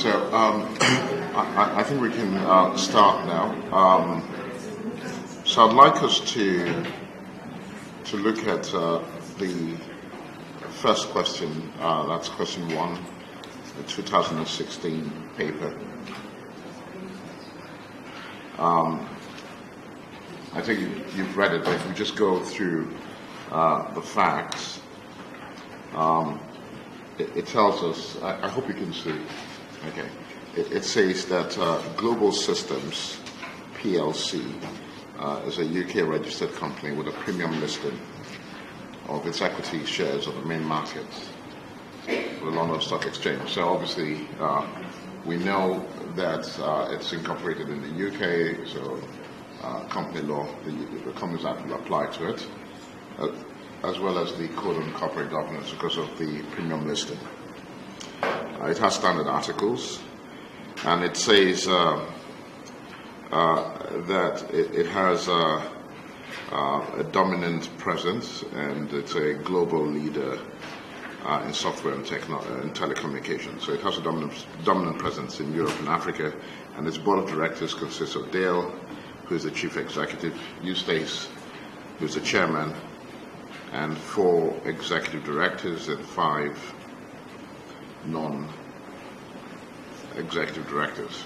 So I think we can start now. So I'd like us to look at the first question. That's question one, the 2016 paper. I think you've read it, but if we just go through the facts, it tells us, I hope you can see, okay, it says that Global Systems PLC is a UK registered company with a premium listing of its equity shares on the main market, the London Stock Exchange. So obviously we know that it's incorporated in the UK, so company law, the Companies Act will apply to it, as well as the Code on Corporate Governance because of the premium listing. It has standard articles, and it says that it has a dominant presence, and it's a global leader in software and telecommunications. So it has a dominant presence in Europe and Africa, and its board of directors consists of Dale, who is the chief executive, Eustace, who is the chairman, and 4 executive directors and 5 non-executive directors.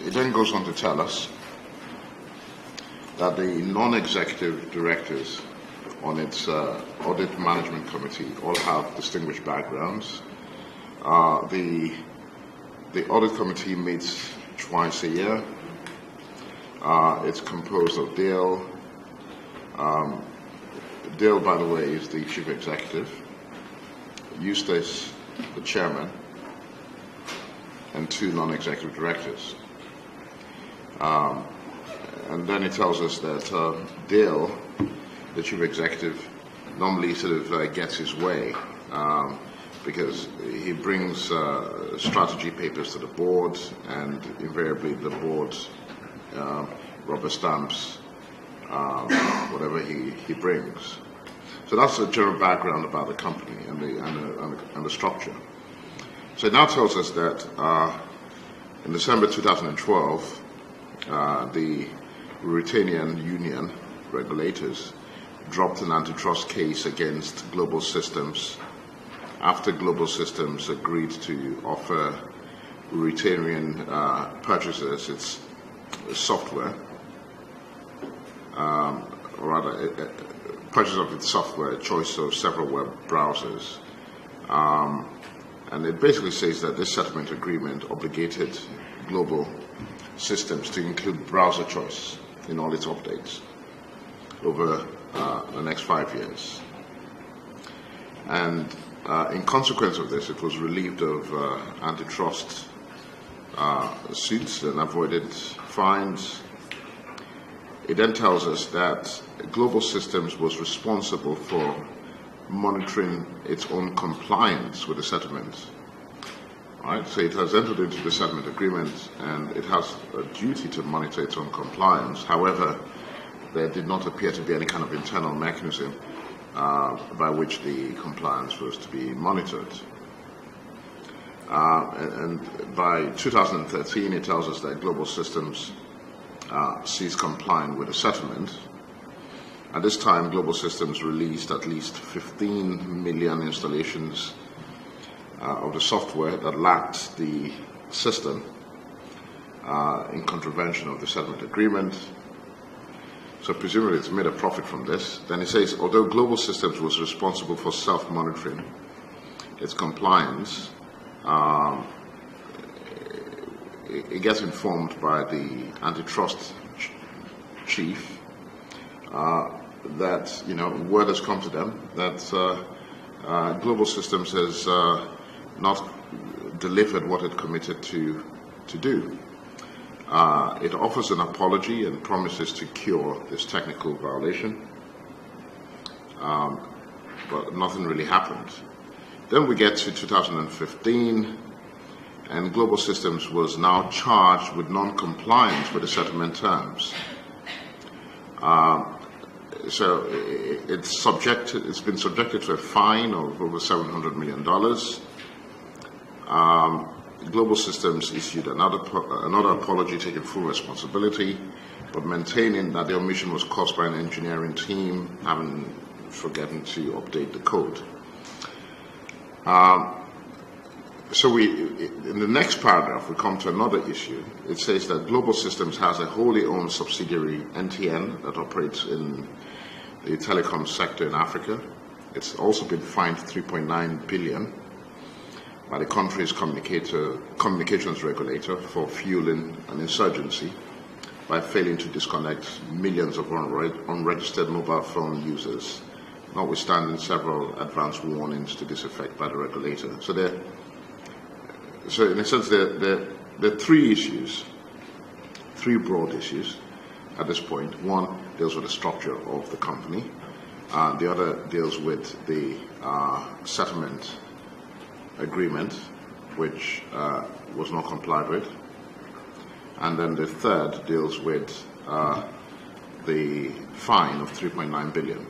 It then goes on to tell us that the non-executive directors on its audit management committee all have distinguished backgrounds. The audit committee meets twice a year. It's composed of Dale. Dale, by the way, is the chief executive, Eustace, the chairman, and 2 non-executive directors. And then it tells us that Dale, the chief executive, normally sort of gets his way because he brings strategy papers to the board, and invariably the board rubber stamps whatever he brings. So that's the general background about the company and the structure. So it now tells us that in December 2012, the Ruritanian Union regulators dropped an antitrust case against Global Systems after Global Systems agreed to offer Ruritanian purchasers its software, or rather, purchase of its software, choice of several web browsers. And it basically says that this settlement agreement obligated Global Systems to include browser choice in all its updates over the next 5 years. And in consequence of this, it was relieved of antitrust suits and avoided fines. It then tells us that Global Systems was responsible for monitoring its own compliance with the settlement. Right? So it has entered into the settlement agreement, and it has a duty to monitor its own compliance. However, there did not appear to be any kind of internal mechanism by which the compliance was to be monitored. And by 2013, it tells us that Global Systems ceased complying with the settlement. At this time, Global Systems released at least 15 million installations of the software that lacked the system in contravention of the settlement agreement. So presumably it's made a profit from this. Then it says, although Global Systems was responsible for self-monitoring its compliance, it gets informed by the antitrust chief that, word has come to them that Global Systems has not delivered what it committed to do. It offers an apology and promises to cure this technical violation, but nothing really happened. Then we get to 2015, and Global Systems was now charged with non-compliance with the settlement terms. So it's been subjected to a fine of over $700 million. Global Systems issued another apology taking full responsibility, but maintaining that the omission was caused by an engineering team having forgotten to update the code. So in the next paragraph, we come to another issue. It says that Global Systems has a wholly owned subsidiary, NTN, that operates in the telecom sector in Africa. It's also been fined $3.9 billion by the country's communications regulator for fueling an insurgency by failing to disconnect millions of unregistered mobile phone users, notwithstanding several advance warnings to this effect by the regulator. So in a sense, there are three issues, three broad issues at this point. One deals with the structure of the company. The other deals with the settlement agreement, which was not complied with. And then the third deals with the fine of $3.9 billion.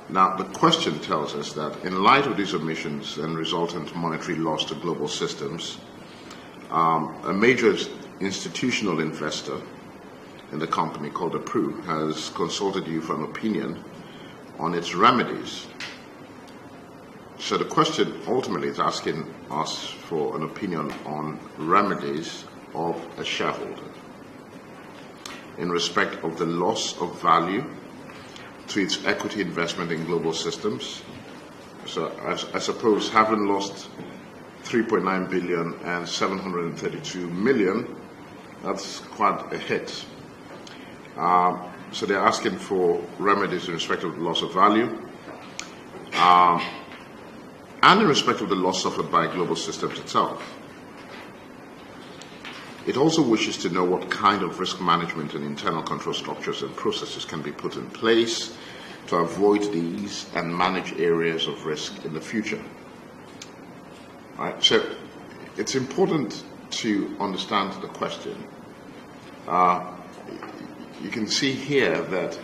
Now, the question tells us that in light of these omissions and resultant monetary loss to Global Systems, a major institutional investor in the company called Appro has consulted you for an opinion on its remedies. So the question ultimately is asking us for an opinion on remedies of a shareholder in respect of the loss of value to its equity investment in Global Systems. So I suppose having lost $3.9 billion and $732 million, that's quite a hit. So they're asking for remedies in respect of the loss of value and in respect of the loss suffered by Global Systems itself. It also wishes to know what kind of risk management and internal control structures and processes can be put in place to avoid these and manage areas of risk in the future. Right? So it's important to understand the question. You can see here that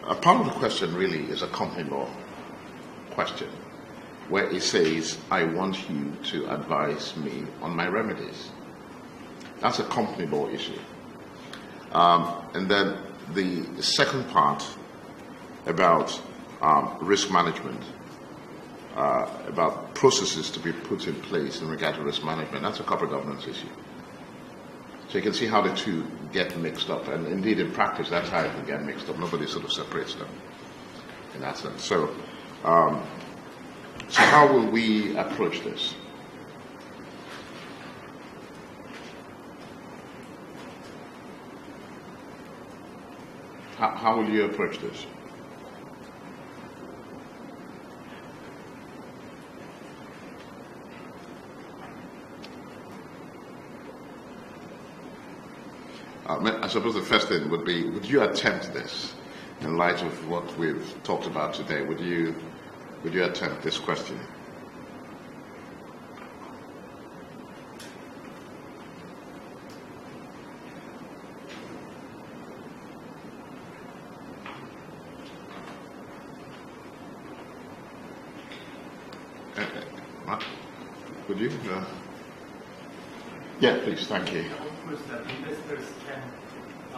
a part of the question really is a company law question, where it says, I want you to advise me on my remedies. That's a company law issue. And then the second part about risk management, about processes to be put in place in regard to risk management, that's a corporate governance issue. So you can see how the two get mixed up. And indeed, in practice, that's how it can get mixed up. Nobody sort of separates them in that sense. So how will we approach this? How will you approach this? I suppose the first thing would be, would you attempt this in light of what we've talked about today? Would you attempt this question? Would you? Yeah, please, thank you. Of course, investors can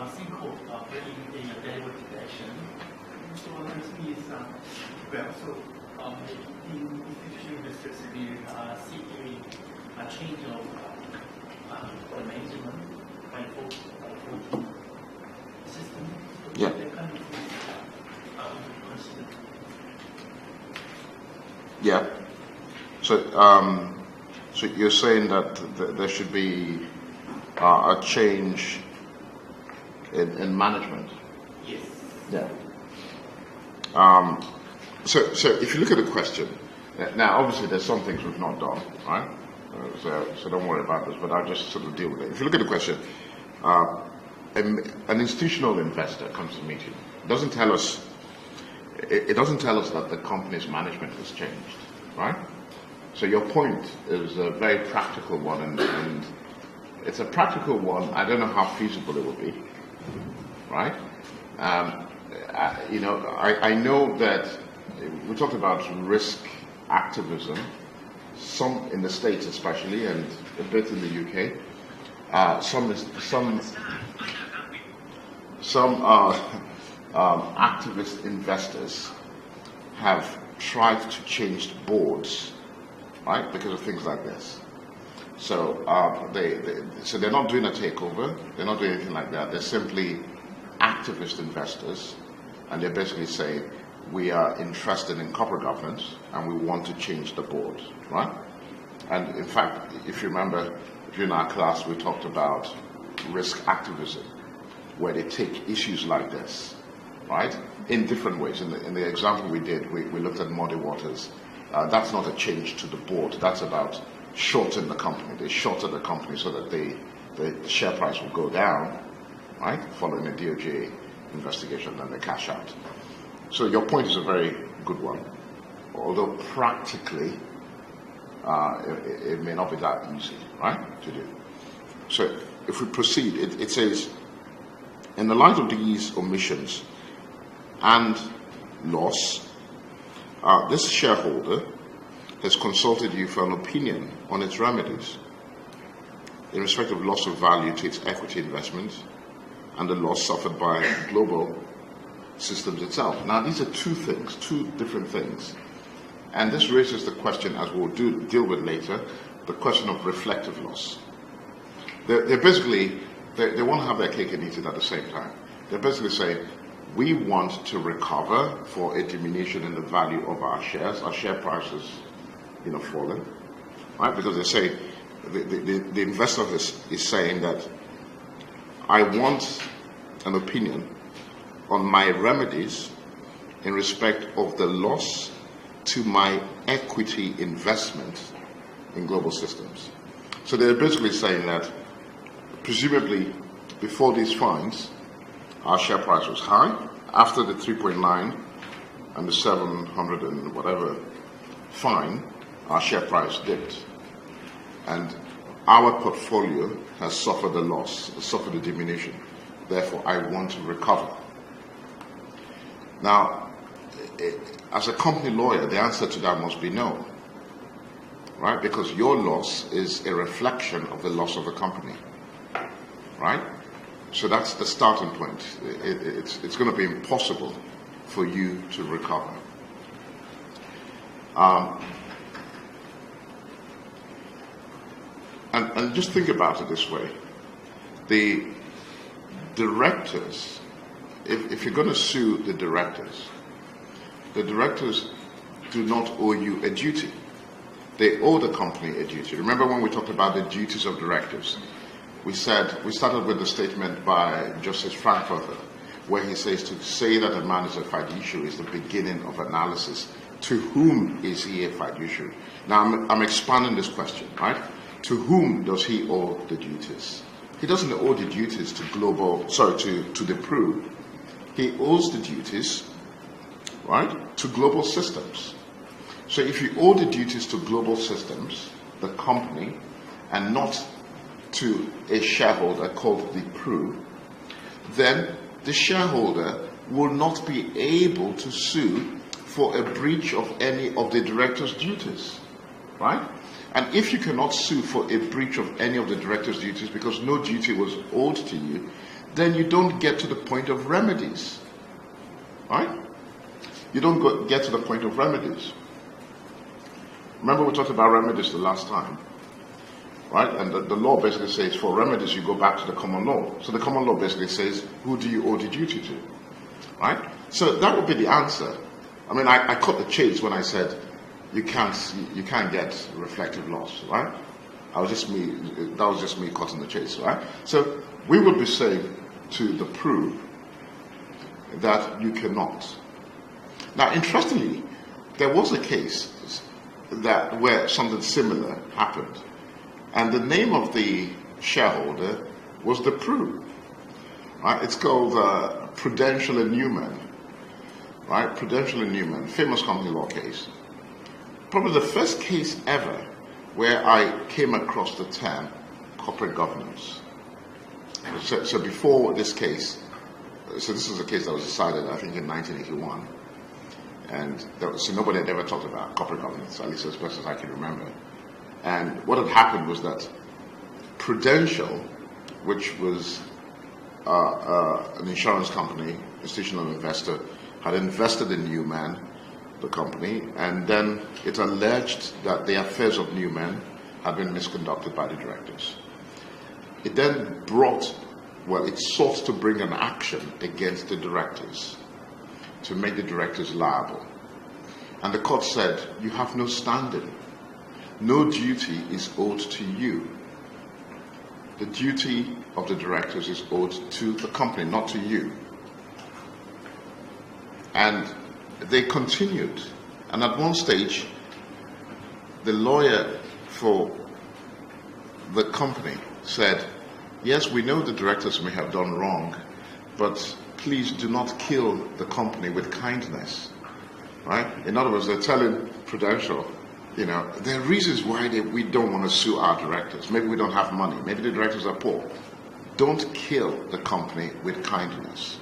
think of bringing a derivative action. So let me in institutional investors will seek a change of the management by voting system. Yeah. They can consider. Yeah. So you're saying that there should be a change in management? Yes. Yeah. So if you look at the question, now obviously there's some things we've not done, right? So don't worry about this, but I'll just sort of deal with it. If you look at the question, an institutional investor comes to meet you. It doesn't tell us that the company's management has changed, right? So your point is a very practical one, and it's a practical one. I don't know how feasible it will be, right? I know that we talked about risk activism, some in the States especially, and a bit in the UK. Some activist investors have tried to change the boards, right, because of things like this. So so they're not doing a takeover, they're not doing anything like that. They're simply activist investors, and they're basically saying, we are interested in corporate governance and we want to change the board, right? And in fact, if you remember, during our class, we talked about risk activism, where they take issues like this, right, in different ways. In the example we did, we looked at Muddy Waters. That's not a change to the board. That's about shorting the company. They shorted the company so that the share price will go down, right, following a DOJ investigation, and they cash out. So your point is a very good one, although practically it may not be that easy, right, to do. So if we proceed, it says, in the light of these omissions and loss, this shareholder has consulted you for an opinion on its remedies in respect of loss of value to its equity investments and the loss suffered by Global Systems itself. Now, these are two different things. And this raises the question, as we'll deal with later, the question of reflective loss. They're basically, they want to have their cake and eat it at the same time. They're basically saying, we want to recover for a diminution in the value of our shares. Our share prices, fallen, right? Because they say, the investor is saying that I want an opinion on my remedies in respect of the loss to my equity investment in Global Systems. So they're basically saying that presumably before these fines, our share price was high. After the 3.9 and the 700 and whatever fine, our share price dipped. And our portfolio has suffered a loss, suffered a diminution. Therefore, I want to recover. Now, as a company lawyer, the answer to that must be no, right? Because your loss is a reflection of the loss of the company, right? So that's the starting point. It's going to be impossible for you to recover. And just think about it this way. The directors, if you're going to sue the directors do not owe you a duty. They owe the company a duty. Remember when we talked about the duties of directors? We started with the statement by Justice Frankfurter, where he says to say that a man is a fiduciary is the beginning of analysis. To whom is he a fiduciary? Now I'm expanding this question, right? To whom does he owe the duties? He doesn't owe the duties to the Pru. He owes the duties, right, to Global Systems. So if you owe the duties to Global Systems, the company, and not to a shareholder called the Pru, then the shareholder will not be able to sue for a breach of any of the director's duties, right? And if you cannot sue for a breach of any of the director's duties because no duty was owed to you, then you don't get to the point of remedies, right? You don't get to the point of remedies. Remember we talked about remedies the last time, right? And the law basically says for remedies you go back to the common law. So the common law basically says, who do you owe the duty to, right? So that would be the answer. I mean, I cut the chase when I said you can't get reflective loss, right? That was just me cutting the chase, right? So we would be saying to the Pru that you cannot. Now, interestingly, there was a case where something similar happened, and the name of the shareholder was the Pru. Right? It's called Prudential and Newman. Right? Prudential and Newman, famous company law case. probably the first case ever where I came across the term corporate governance. So before this case, so this is a case that was decided, I think, in 1981. And so nobody had ever talked about corporate governance, at least as best as I can remember. And what had happened was that Prudential, which was an insurance company, institutional investor, had invested in Newman, the company, and then it alleged that the affairs of Newman had been misconducted by the directors. It then it sought to bring an action against the directors to make the directors liable. And the court said, you have no standing. No duty is owed to you. The duty of the directors is owed to the company, not to you. And they continued. And at one stage, the lawyer for the company said, yes, we know the directors may have done wrong, but please do not kill the company with kindness. Right? In other words, they're telling Prudential, there are reasons why we don't want to sue our directors. Maybe we don't have money. Maybe the directors are poor. Don't kill the company with kindness.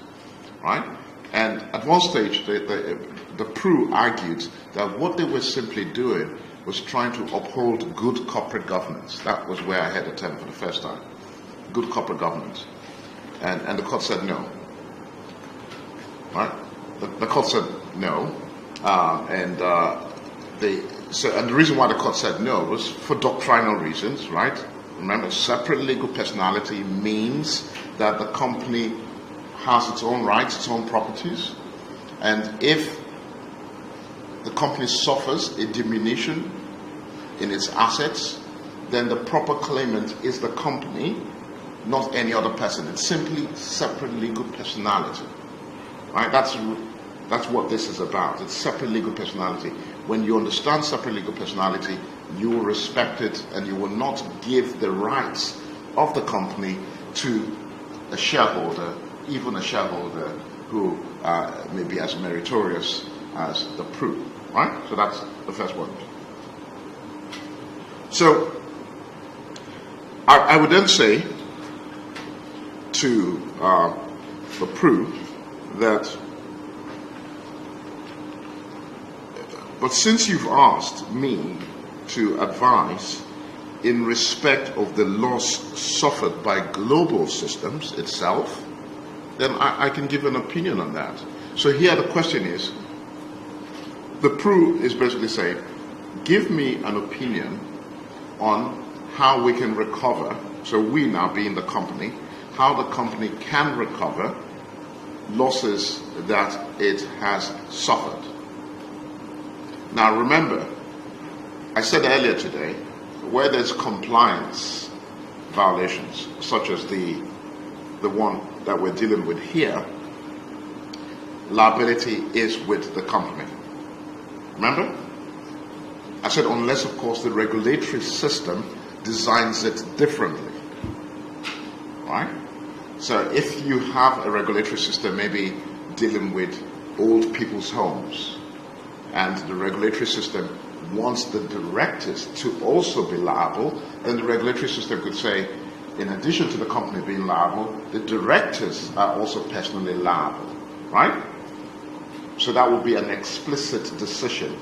Right? And at one stage, the Pru argued that what they were simply doing was trying to uphold good corporate governance. That was where I had the term for the first time. Good corporate governance. And the court said no. Right? The court said no. And the reason why the court said no was for doctrinal reasons, right? Remember, separate legal personality means that the company has its own rights, its own properties, and if the company suffers a diminution in its assets, then the proper claimant is the company, not any other person. It's simply separate legal personality, right? That's what this is about. It's separate legal personality. When you understand separate legal personality, you will respect it and you will not give the rights of the company to a shareholder, even a shareholder who may be as meritorious as the Pru, right? So that's the first point. So I would then say to the Pru that, but since you've asked me to advise in respect of the loss suffered by global systems itself, then I can give an opinion on that. So here the question is, the Pru is basically saying, give me an opinion on how we can recover, so we now being the company, how the company can recover losses that it has suffered. Now remember, I said earlier today, where there's compliance violations, such as the one that we're dealing with here, liability is with the company. Remember? I said unless, of course, the regulatory system designs it differently. Right? So if you have a regulatory system maybe dealing with old people's homes, and the regulatory system wants the directors to also be liable, then the regulatory system could say, in addition to the company being liable, the directors are also personally liable, right? So that would be an explicit decision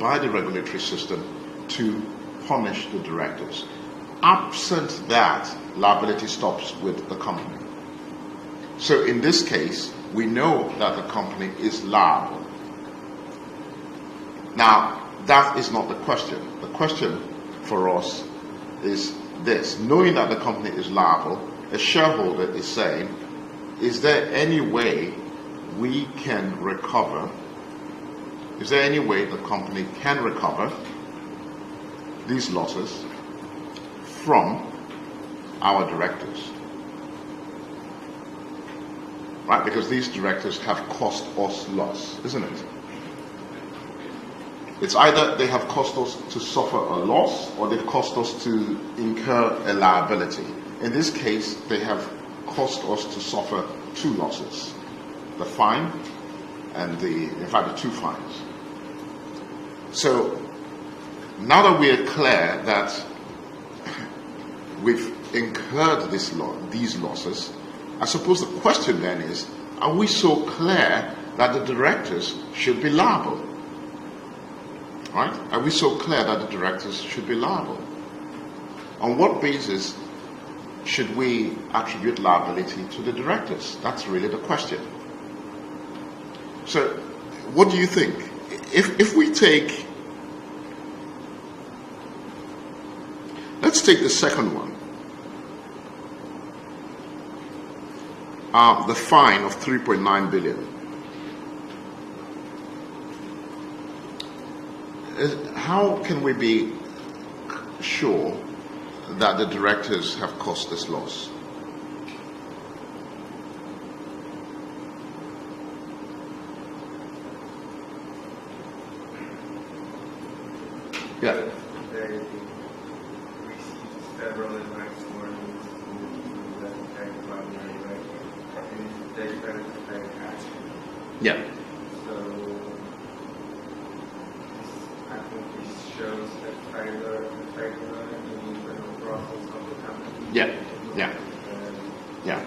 by the regulatory system to punish the directors. Absent that, liability stops with the company. So in this case, we know that the company is liable. Now, that is not the question. The question for us is this. Knowing that the company is liable, a shareholder is saying, is there any way we can recover? Is there any way the company can recover these losses from our directors? Right? Because these directors have cost us loss, isn't it? It's either they have cost us to suffer a loss or they've cost us to incur a liability. In this case, they have cost us to suffer two losses. The fine and in fact, the two fines. So now that we are clear that we've incurred these losses, I suppose the question then is, are we so clear that the directors should be liable? Right? Are we so clear that the directors should be liable? On what basis should we attribute liability to the directors? That's really the question. So, what do you think? If we take, let's take the second one. The fine of 3.9 billion. How can we be sure that the directors have caused this loss? Yeah. They received several advance warnings that affect primary record, and they started to take action. Yeah. So I think this shows that failure in the internal process of the company. Yeah. Yeah. Yeah.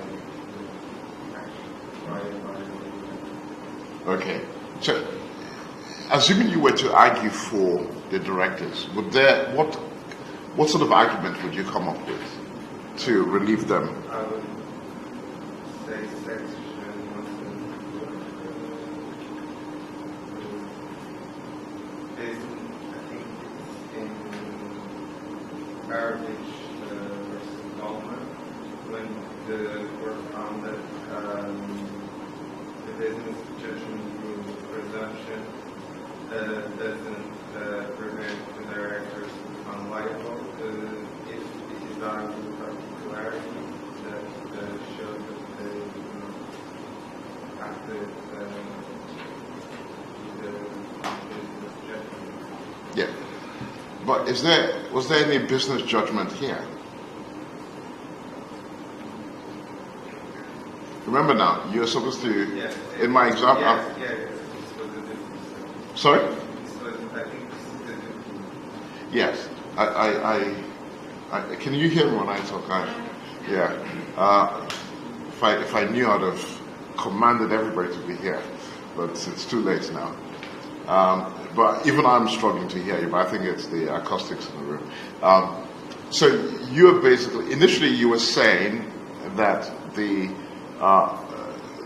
Okay. So, assuming you were to argue for the directors, what sort of argument would you come up with to relieve them? I would say section 174. I think it's in Heritage versus Goldman, when the court found that the business judgment rule presumption doesn't prevent the directors to become liable if it is argued with particularity that shows that they acted with the business judgment. Yeah. But was there any business judgment here? Remember now, you're supposed to, Yes. in my example, Yes, this was the difference. sorry? This was, I think this is the difference. Yes. Can you hear me when I talk? Yeah. If I knew, I'd have commanded everybody to be here, but it's too late now. But even I'm struggling to hear you, but I think it's the acoustics in the room. So you're basically, initially you were saying that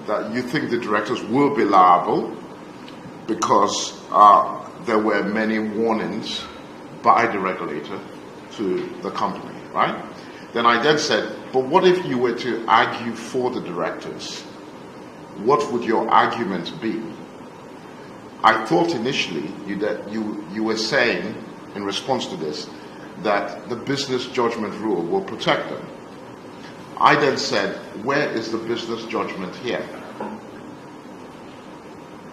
that you think the directors will be liable because there were many warnings by the regulator to the company, right? Then I then said, but what if you were to argue for the directors? What would your argument be? I thought initially that you were saying, in response to this, that the business judgment rule will protect them. I then said, where is the business judgment here?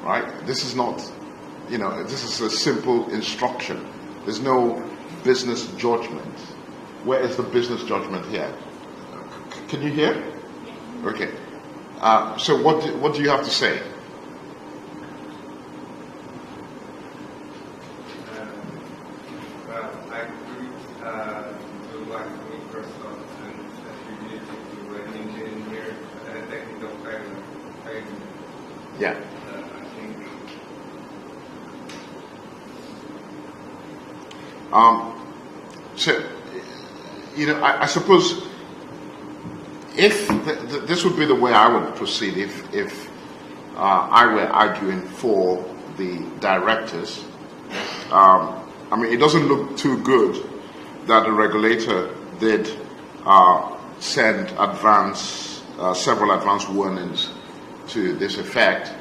Right? This is not, this is a simple instruction. There's no business judgment. Where is the business judgment here? Can you hear? Okay. So what do you have to say? Well, I agree to like Microsoft and attribute it to an engineer and a technical failure. Yeah. I think. So, I suppose if this would be the way I would proceed if I were arguing for the directors. It doesn't look too good that the regulator did send several advance warnings to this effect.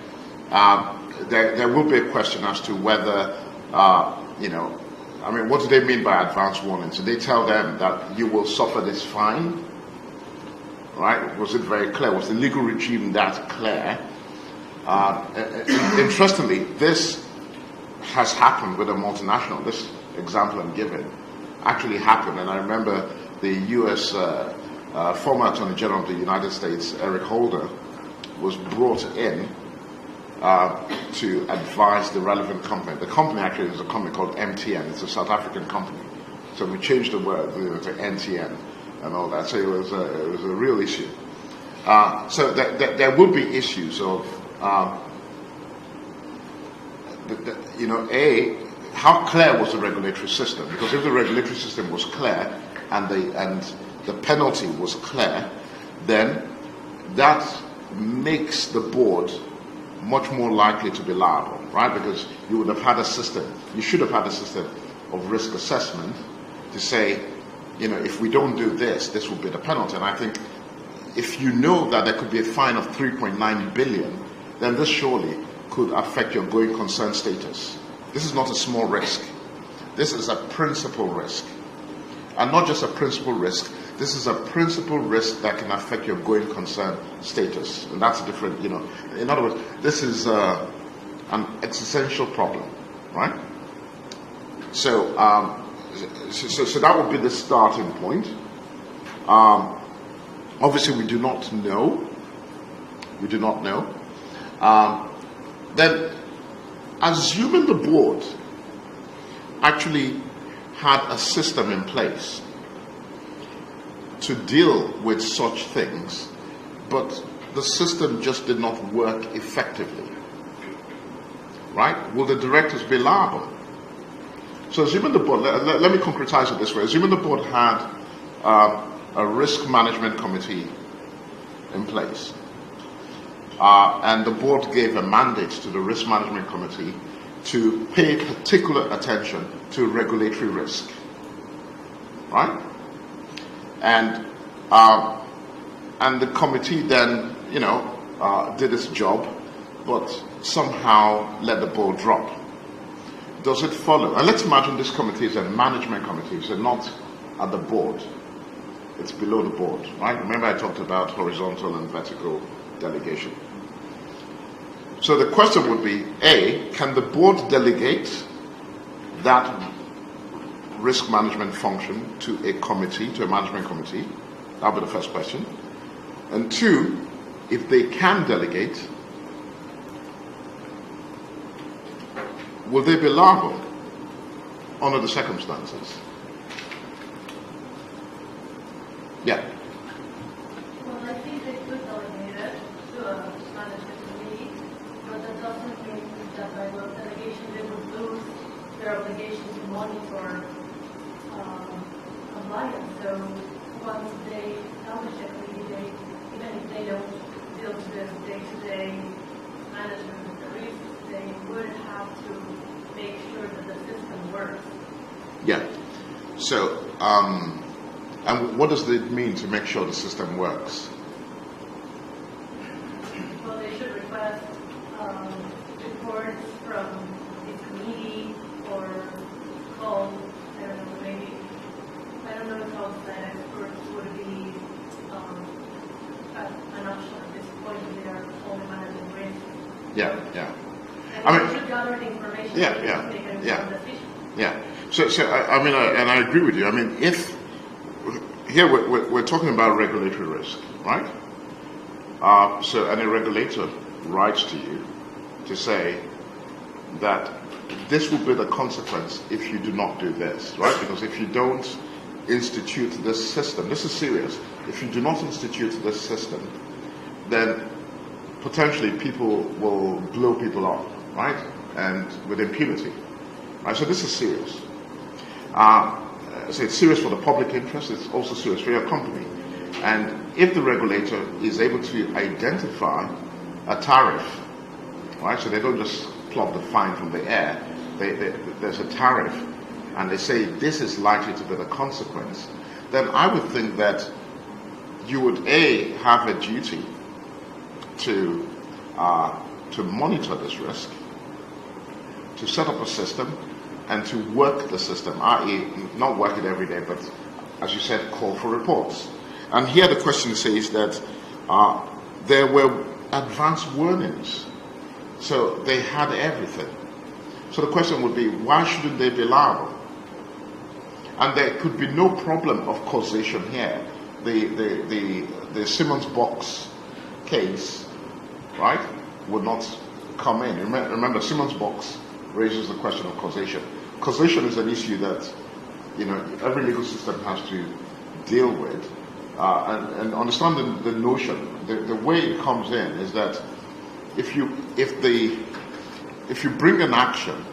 There will be a question as to whether, what do they mean by advance warnings? Did they tell them that you will suffer this fine? Right? Was it very clear? Was the legal regime that clear? Interestingly, this has happened with a multinational. This example I'm giving actually happened, and I remember the U.S. Former Attorney General of the United States, Eric Holder, was brought in to advise the relevant company. The company actually is a company called MTN. It's a South African company. So we changed the word to NTN and all that. So it was a real issue. So there will be issues of, how clear was the regulatory system? Because if the regulatory system was clear and the penalty was clear, then that makes the board much more likely to be liable, right? Because you would have had a system, you should have had a system of risk assessment to say, if we don't do this, this will be the penalty. And I think if you know that there could be a fine of 3.9 billion, then this surely could affect your going concern status. This is not a small risk. This is a principal risk. And not just a principal risk, this is a principal risk that can affect your going concern status. And that's a different, in other words, this is an existential problem, right? So that would be the starting point. Obviously, we do not know. We do not know. Then, assuming the board actually had a system in place to deal with such things, but the system just did not work effectively, right? Will the directors be liable? So assuming the board, let me concretize it this way, assuming the board had a risk management committee in place, and the board gave a mandate to the risk management committee to pay particular attention to regulatory risk, right? And the committee then, did its job, but somehow let the ball drop. Does it follow? And let's imagine this committee is a management committee, so not at the board. It's below the board, right? Remember I talked about horizontal and vertical delegation. So the question would be, A, can the board delegate that risk management function to a committee, to a management committee? That would be the first question. And two, if they can delegate, will they be liable under the circumstances? Yeah. Well, I think they could delegate it to a management committee, but that doesn't mean that by the delegation they would lose their obligation to monitor compliance. So once they establish a committee, even if they don't deal with the day-to-day management of the risk, they would have to make sure that the system works. Yeah. So, and what does it mean to make sure the system works? Well, they should request reports from the committee or call, I don't know if outside experts would be an option at this point if they are only managing risk. Yeah. And they should gather the information Yeah. to make an informed decision. Yeah. So and I agree with you. I mean, if here we're talking about regulatory risk, right? So and a regulator writes to you to say that this will be the consequence if you do not do this, right? Because if you don't institute this system, this is serious. If you do not institute this system, then potentially people will blow people up, right? And with impunity. Right? So this is serious. So it's serious for the public interest, it's also serious for your company. And if the regulator is able to identify a tariff, right? So they don't just plop the fine from the air, there's a tariff, and they say this is likely to be the consequence, then I would think that you would have a duty to monitor this risk, to set up a system, and to work the system, i.e. not work it every day, but as you said, call for reports. And here the question says that there were advanced warnings, so they had everything. So the question would be, why shouldn't they be liable? And there could be no problem of causation here. The Simmons box case, right, would not come in. Remember, Simmons' box raises the question of causation. Causation is an issue that, you know, every legal system has to deal with. And understand the notion. The way it comes in is that if you bring an action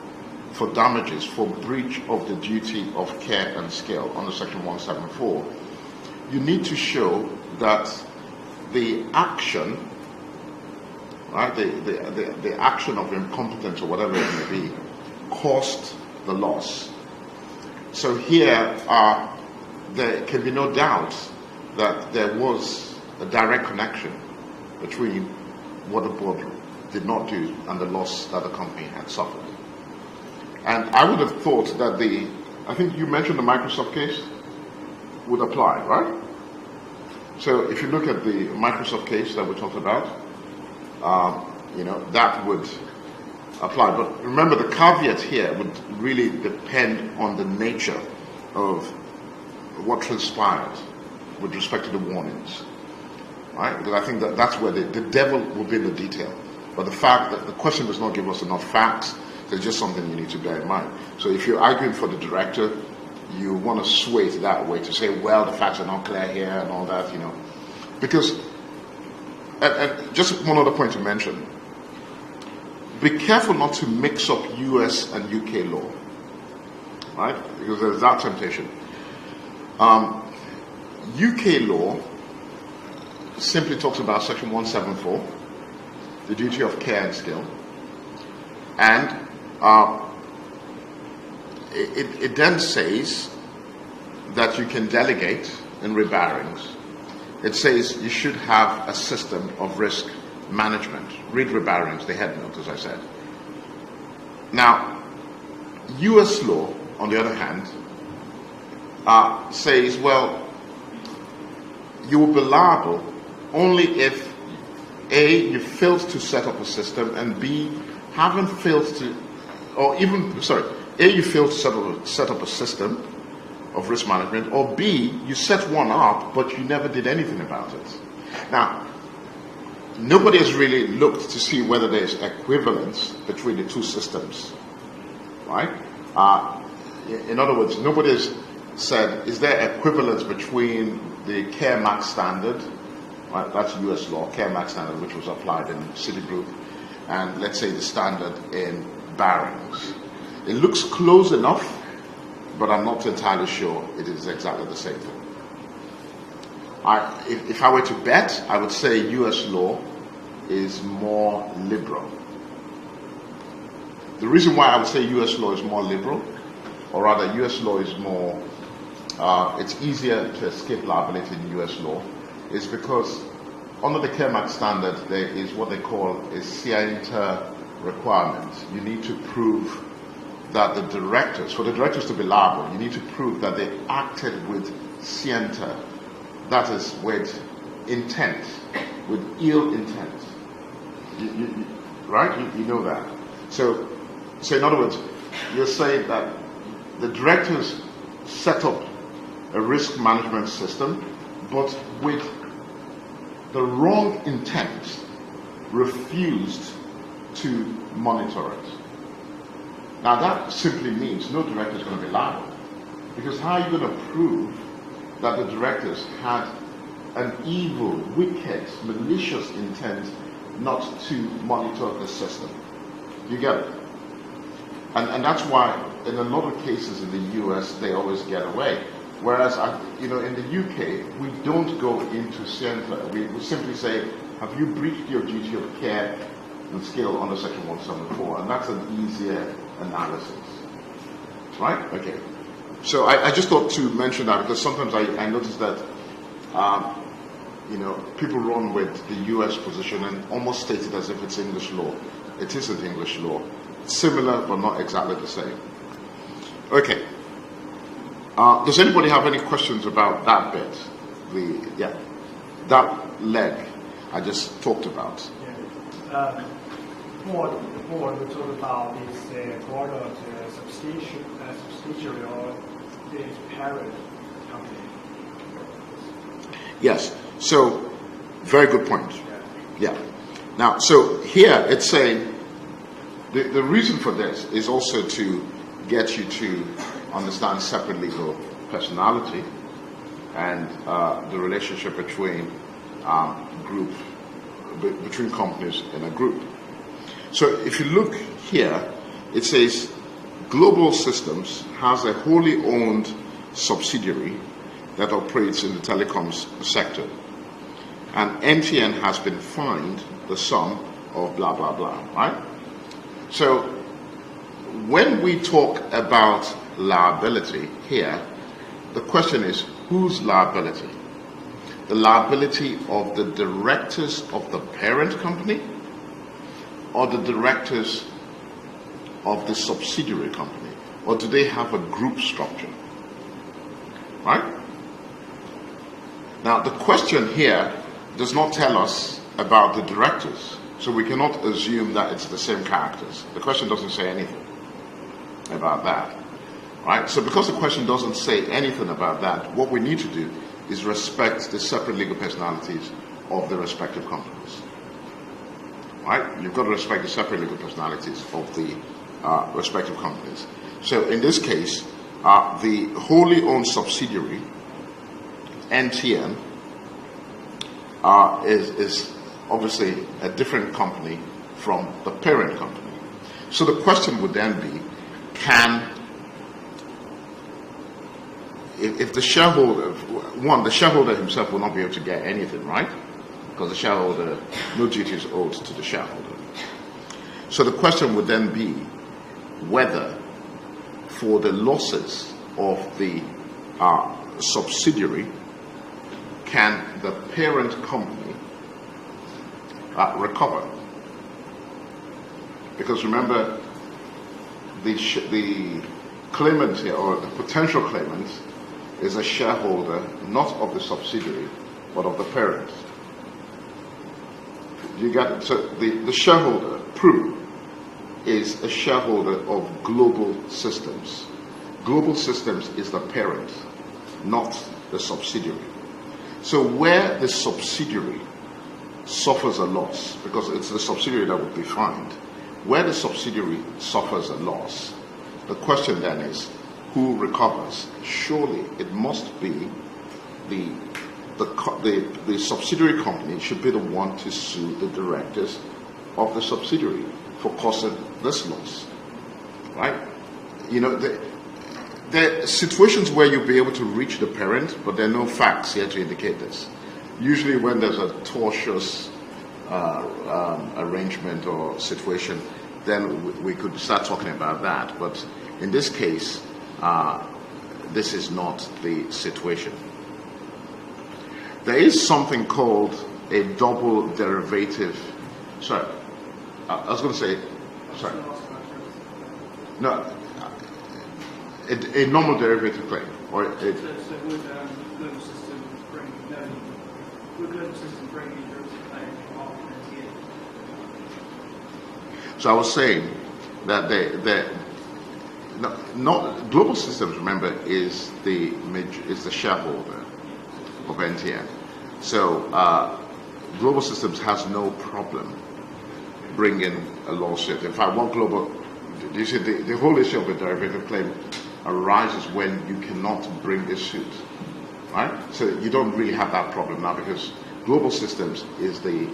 for damages for breach of the duty of care and skill under Section 174, you need to show that the action, right, the action of incompetence or whatever it may be, caused the loss. So here, there can be no doubt that there was a direct connection between what the board did not do and the loss that the company had suffered. And I would have thought that I think you mentioned the Microsoft case would apply, right? So if you look at the Microsoft case that we talked about, you know, that would apply. But remember, the caveat here would really depend on the nature of what transpired with respect to the warnings, right? Because I think that's where the devil will be in the detail. But the fact that the question does not give us enough facts, it's just something you need to bear in mind. So if you're arguing for the director, you want to sway it that way to say, well, the facts are not clear here and all that, you know. Because, and just one other point to mention, be careful not to mix up US and UK law, right? Because there's that temptation. UK law simply talks about Section 174, the duty of care and skill, and it then says that you can delegate in rebarrings. It says you should have a system of risk management. Read rebarrings, the head note, as I said. Now, US law, on the other hand, says, well, you will be liable only if A, you failed to set up a system, and B, haven't failed to, or even, sorry, A, you failed to set up a system of risk management, or B, you set one up, but you never did anything about it. Now, nobody has really looked to see whether there's equivalence between the two systems, right? In other words, nobody has said, is there equivalence between the Care Max standard, right, that's US law, Care Max standard, which was applied in Citigroup, and let's say the standard in Barings. It looks close enough, but I'm not entirely sure it is exactly the same thing. If I were to bet, I would say US law is more liberal. The reason why I would say US law is more liberal, or rather US law is more, it's easier to escape liability in US law, is because under the Care Max standard, there is what they call a scienter requirement. You need to prove that the directors, for the directors to be liable, you need to prove that they acted with scienter, that is with intent, with ill intent. Right? You know that. So in other words, you're saying that the directors set up a risk management system, but with the wrong intent, refused to monitor it. Now that simply means no director is going to be liable, because how are you going to prove that the directors had an evil, wicked, malicious intent not to monitor the system? You get it? And that's why in a lot of cases in the US they always get away. Whereas, in the UK, we don't go into center. We simply say, have you breached your duty of care and skill under Section 174? And that's an easier analysis. Right? Okay. So I just thought to mention that because sometimes I notice that, people run with the US position and almost state it as if it's English law. It isn't English law. It's similar, but not exactly the same. Okay. Does anybody have any questions about that bit? That leg I just talked about. Yeah. The board we talked about is product substitutory or the parent company. Yes. So, very good point. Yeah. Now, so here it's saying The reason for this is also to get you to understand separate legal personality and the relationship between between companies in a group. So if you look here, it says Global Systems has a wholly owned subsidiary that operates in the telecoms sector, and NTN has been fined the sum of blah blah blah, right? So when we talk about liability here, the question is, whose liability? The liability of the directors of the parent company or the directors of the subsidiary company? Or do they have a group structure? Right? Now, the question here does not tell us about the directors, so we cannot assume that it's the same characters. The question doesn't say anything about that. Right? So because the question doesn't say anything about that, what we need to do is respect the separate legal personalities of the respective companies. Right? You've got to respect the separate legal personalities of the respective companies. So in this case, the wholly owned subsidiary, NTN, is obviously a different company from the parent company. So the question would then be, if the shareholder, the shareholder himself will not be able to get anything, right? Because the shareholder, no duty is owed to the shareholder. So the question would then be whether for the losses of the subsidiary, can the parent company recover? Because remember, the claimant here, or the potential claimant, is a shareholder not of the subsidiary, but of the parent. You got it? So the shareholder, Pru, is a shareholder of Global Systems. Global Systems is the parent, not the subsidiary. So where the subsidiary suffers a loss, because it's the subsidiary that would be fined, where the subsidiary suffers a loss, the question then is, who recovers? Surely it must be the subsidiary company should be the one to sue the directors of the subsidiary for causing this loss, right? You know, there are situations where you'll be able to reach the parent, but there are no facts here to indicate this. Usually when there's a tortious arrangement or situation, then we could start talking about that. But in this case, this is not the situation. There is something called a double derivative. Sorry, I was going to say, sorry. No, a normal derivative claim, or So would Global Systems bring a derivative claim after NTN? So I was saying that Global Systems, remember, is the shareholder of NTN. So Global Systems has no problem bringing a lawsuit. In fact, you see, the whole issue of a derivative claim arises when you cannot bring a suit, right? So you don't really have that problem now, because Global Systems is the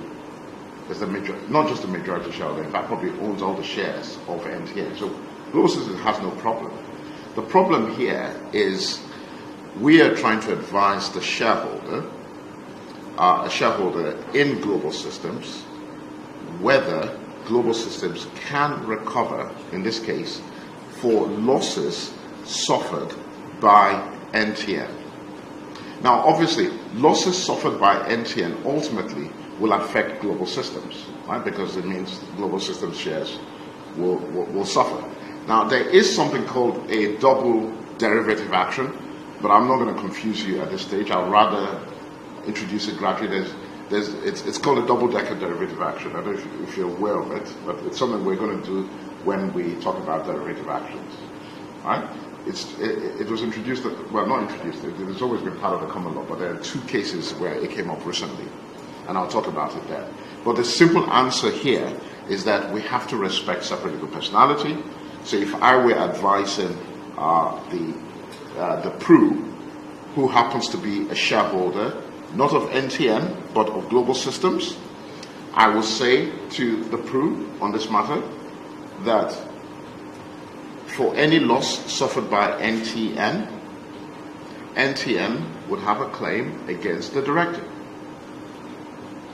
major, not just the majority shareholder, in fact probably owns all the shares of NTN. So Global Systems has no problem. The problem here is we are trying to advise the shareholder, a shareholder in Global Systems, whether Global Systems can recover, in this case, for losses suffered by NTN. Now, obviously, losses suffered by NTN ultimately will affect Global Systems, right? Because it means Global Systems shares will suffer. Now, there is something called a double derivative action, but I'm not going to confuse you at this stage. I'll rather introduce it gradually. It's called a double-decker derivative action. I don't know if you're aware of it, but it's something we're going to do when we talk about derivative actions. Right? It was introduced, well, not introduced, it's always been part of the common law, but there are two cases where it came up recently, and I'll talk about it there. But the simple answer here is that we have to respect separate legal personality. So if I were advising the PRU, who happens to be a shareholder, not of NTN, but of Global Systems, I will say to the PRU on this matter that for any loss suffered by NTN, NTN would have a claim against the director.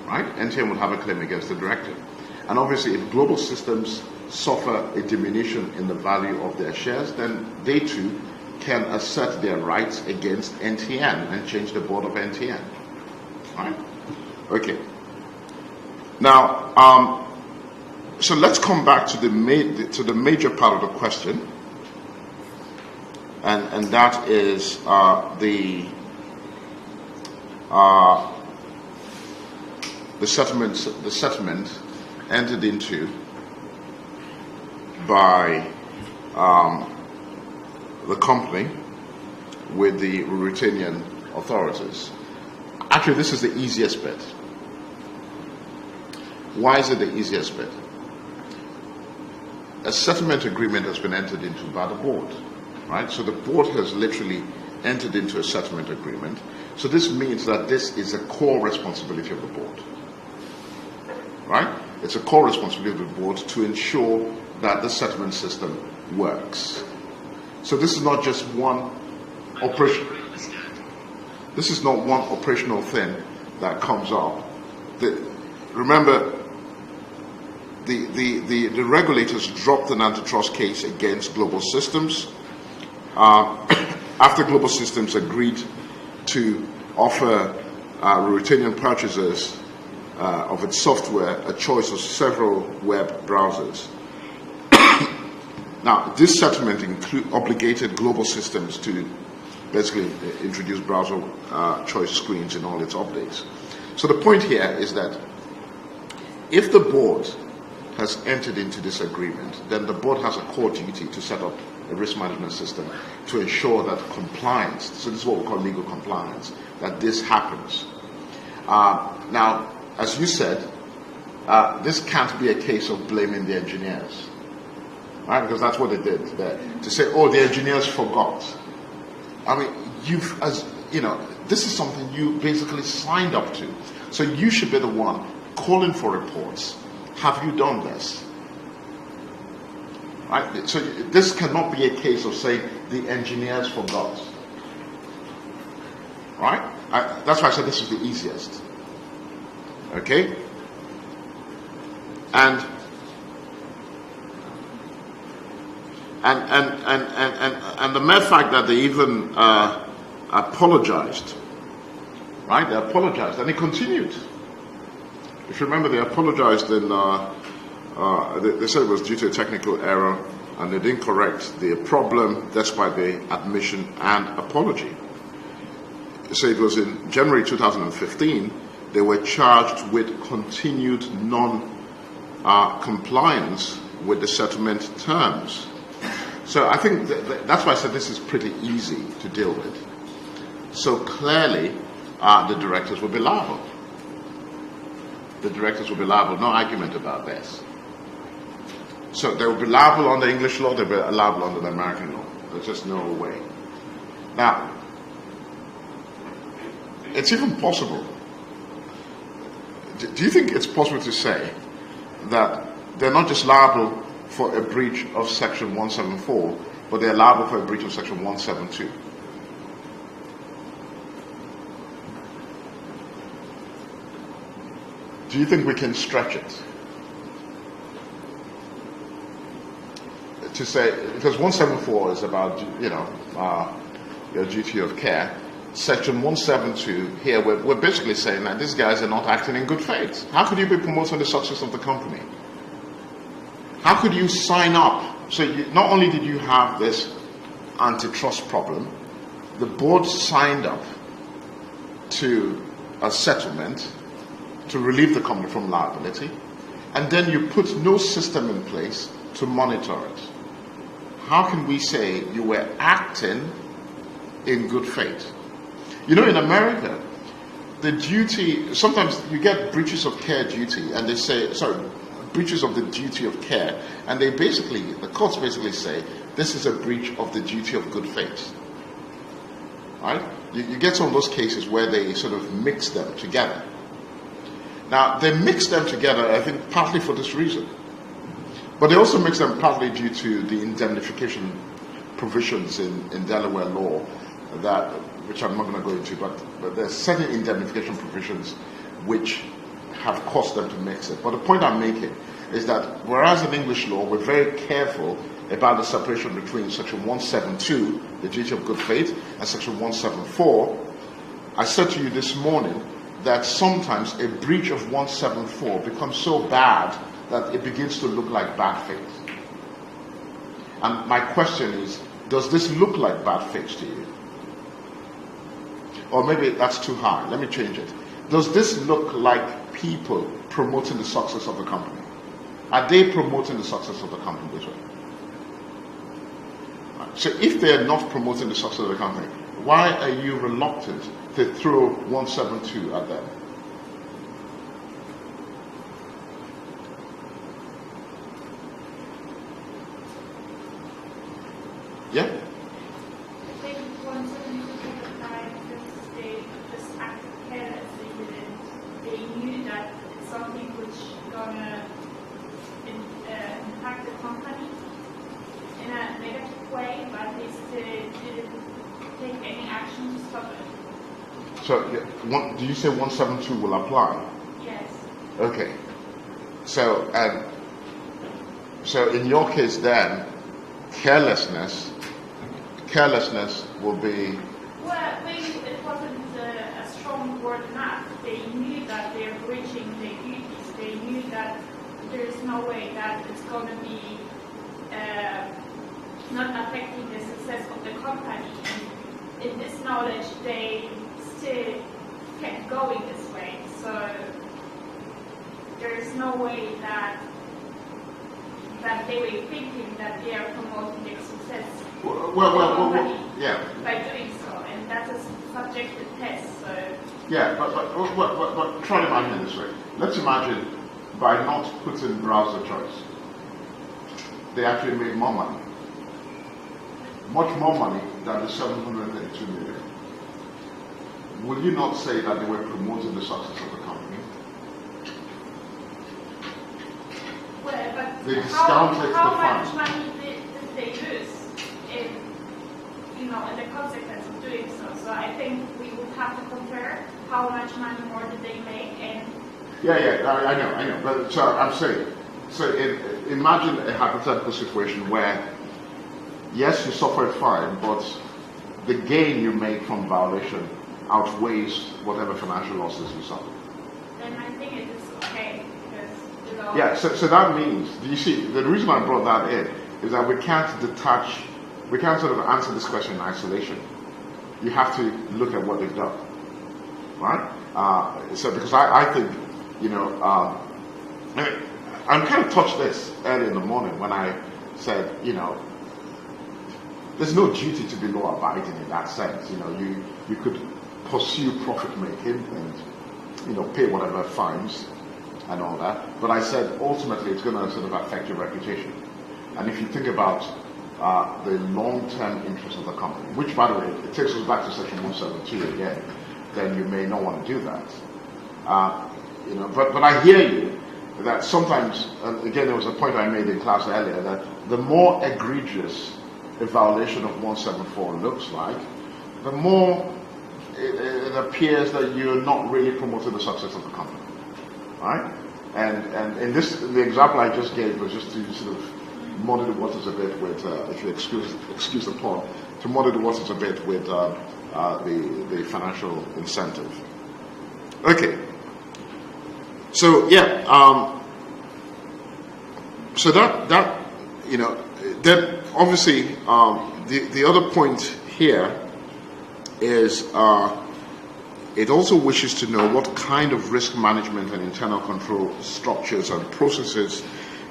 Right? NTN would have a claim against the director. And obviously, if Global Systems suffer a diminution in the value of their shares, then they too can assert their rights against NTN and change the board of NTN. Right? Okay. Now, so let's come back to the major part of the question, and that is the settlement entered into by the company with the Mauritanian authorities. Actually, this is the easiest bit. Why is it the easiest bit? A settlement agreement has been entered into by the board, right? So the board has literally entered into a settlement agreement. So this means that this is a core responsibility of the board, right? It's a core responsibility of the board to ensure that the settlement system works. So this is not just one operation. This is not one operational thing that comes up. Remember, the regulators dropped an antitrust case against Global Systems after Global Systems agreed to offer Mauritanian purchasers of its software a choice of several web browsers. Now, this settlement obligated Global Systems to basically introduce browser choice screens in all its updates. So the point here is that if the board has entered into this agreement, then the board has a core duty to set up a risk management system to ensure that compliance, so this is what we call legal compliance, that this happens. Now, as you said, this can't be a case of blaming the engineers, right? Because that's what they did there. To say, oh, the engineers forgot. I mean, this is something you basically signed up to. So you should be the one calling for reports. Have you done this? Right? So this cannot be a case of saying the engineers forgot. Right? That's why I said this is the easiest. Okay? And the mere fact that they even apologized, right? They apologized, and they continued. If you remember, they apologized and they said it was due to a technical error, and they didn't correct the problem despite the admission and apology. So it was in January 2015, they were charged with continued non-compliance with the settlement terms. So I think that's why I said this is pretty easy to deal with. So clearly, the directors will be liable. The directors will be liable, no argument about this. So they will be liable under English law, they'll be liable under the American law. There's just no way. Now, it's even possible. Do you think it's possible to say that they're not just liable for a breach of Section 174, but they're liable for a breach of Section 172? Do you think we can stretch it? To say, because 174 is about, your duty of care. Section 172, here we're basically saying that these guys are not acting in good faith. How could you be promoting the success of the company? How could you sign up? So not only did you have this antitrust problem, the board signed up to a settlement to relieve the company from liability, and then you put no system in place to monitor it. How can we say you were acting in good faith? In America, the duty, sometimes you get breaches of care duty, and they say, sorry, breaches of the duty of care, and the courts basically say this is a breach of the duty of good faith. Right? You get some of those cases where they sort of mix them together. Now, they mix them together, I think, partly for this reason. But they also mix them partly due to the indemnification provisions in Delaware law, which I'm not going to go into, but there's certain indemnification provisions which have caused them to mix it. But the point I'm making is that whereas in English law we're very careful about the separation between Section 172, the duty of good faith, and Section 174, I said to you this morning that sometimes a breach of 174 becomes so bad that it begins to look like bad faith. And my question is, does this look like bad faith to you? Or maybe that's too high. Let me change it. Does this look like people promoting the success of the company? Are they promoting the success of the company this way? Right. So if they're not promoting the success of the company, why are you reluctant to throw 172 at them? Yeah? I think one thing you take a time because they just acted carelessly with it. They knew that it's something which gonna impact the company in a negative way, but they still didn't take any action to stop it. So, do you say 172 will apply? Yes. Okay. So in your case then, carelessness will be... Well, maybe it wasn't a strong word enough. They knew that they're breaching their duties. They knew that there's no way that it's going to be not affecting the success of the company. And in this knowledge, they still kept going this way. So there's no way that they were thinking that they are promoting their success yeah. by doing so, and that's a subjective test. So Yeah, but try to imagine it this way. Let's imagine by not putting browser choice, they actually made more money. Much more money than the 732 million. Will you not say that they were promoting the success of the company? well, but They discounted the how fund. much money did they lose in the consequence of doing so? So I think we would have to compare how much money more did they make and. I know. But so I'm saying, imagine a hypothetical situation where, yes, you suffer a fine, but the gain you make from violation outweighs whatever financial losses you suffer. Then I think it is okay because Yeah, so that means, do you see, the reason I brought that in is that we can't sort of answer this question in isolation. You have to look at what they've done, right? So because I think, I kind of touched this early in the morning when I said, there's no duty to be law abiding in that sense. You could pursue profit making and, pay whatever fines and all that. But I said ultimately it's going to sort of affect your reputation. And if you think about the long-term interest of the company, which by the way, it takes us back to Section 172 again, then you may not want to do that. But I hear you that sometimes, and again, there was a point I made in class earlier, that the more egregious a violation of 174 looks like, the more it appears that you're not really promoting the success of the company, right? And in the example I just gave was just to sort of muddy the waters a bit with, if you excuse the pun, to muddy the waters a bit with the financial incentive. Okay. So so that then obviously the other point here is it also wishes to know what kind of risk management and internal control structures and processes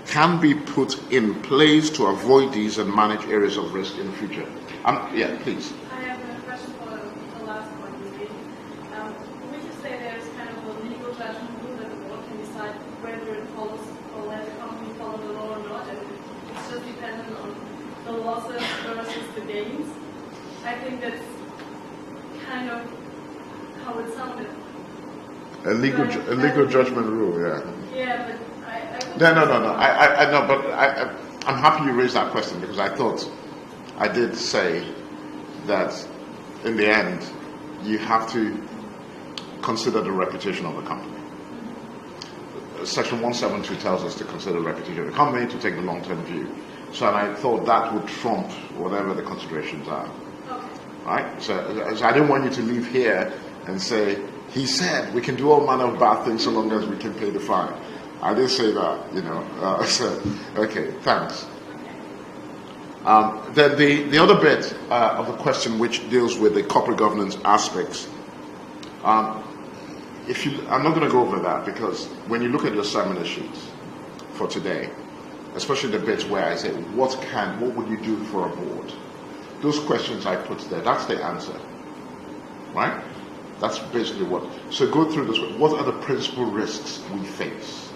can be put in place to avoid these and manage areas of risk in the future. Please. I have a question for the last point you made. Would you say there's kind of a legal judgment rule that the board can decide whether it follows or let the names. I think that's kind of how it sounded. A legal judgment rule, yeah. Yeah, but No. I know, but I'm happy you raised that question because I thought I did say that in the end you have to consider the reputation of the company. Section 172 tells us to consider the reputation of the company, to take the long-term view. So and I thought that would trump whatever the considerations are. okay. Right? So I didn't want you to leave here and say, he said we can do all manner of bad things so long as we can pay the fine. I didn't say that, you know. So, okay, thanks. Then the other bit of the question which deals with the corporate governance aspects, I'm not going to go over that because when you look at your seminar sheets for today, especially the bits where I say, what would you do for a board? Those questions I put there, that's the answer, right? That's basically what. So go through this. What are the principal risks we face?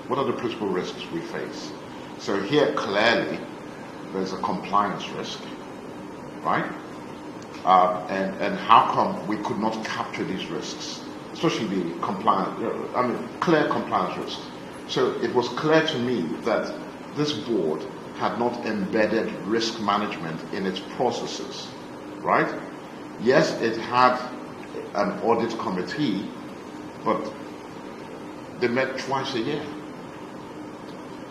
What are the principal risks we face? So here clearly there's a compliance risk, right? And how come we could not capture these risks, especially the clear compliance risks? So it was clear to me that this board had not embedded risk management in its processes, right? Yes, it had an audit committee, but they met twice a year.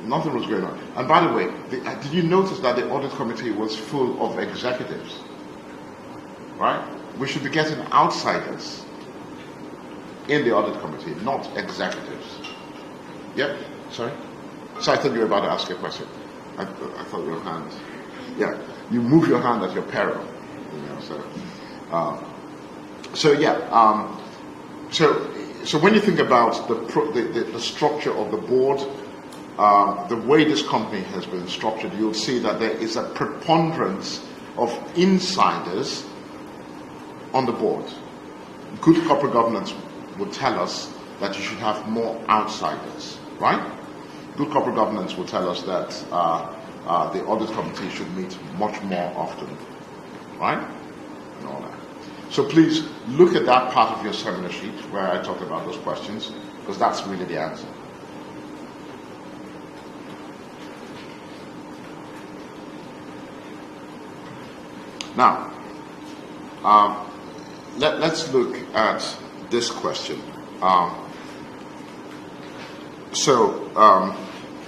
Nothing was going on. And by the way, did you notice that the audit committee was full of executives? Right? We should be getting outsiders in the audit committee, not executives. Yep. Sorry? So I thought you were about to ask a question. I thought your hand. Yeah. You move your hand at your peril. You know, so when you think about the structure of the board, the way this company has been structured, you'll see that there is a preponderance of insiders on the board. Good corporate governance would tell us that you should have more outsiders, right? Good corporate governance will tell us that the audit committee should meet much more often, right? And all that. So please look at that part of your seminar sheet where I talk about those questions, because that's really the answer. Now, let's look at this question.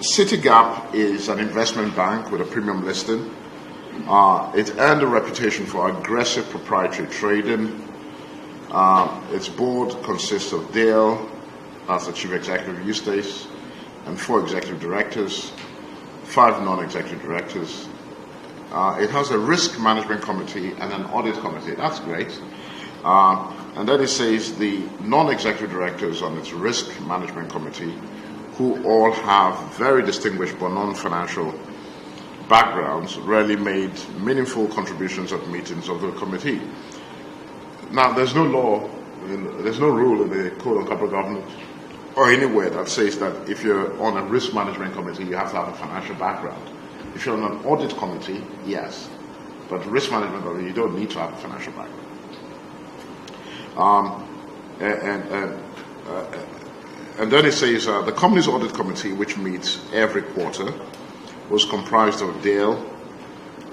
Citigap is an investment bank with a premium listing. It earned a reputation for aggressive proprietary trading. Its board consists of Dale, as the chief executive, Eustace, and 4 executive directors, 5 non-executive directors. It has a risk management committee and an audit committee. That's great. And then it says the non-executive directors on its risk management committee, who all have very distinguished but non-financial backgrounds, rarely made meaningful contributions at meetings of the committee. Now, there's no law, there's no rule in the Code on Corporate Governance or anywhere that says that if you're on a risk management committee, you have to have a financial background. If you're on an audit committee, yes. But risk management, you don't need to have a financial background. And then it says the company's audit committee, which meets every quarter, was comprised of Dale,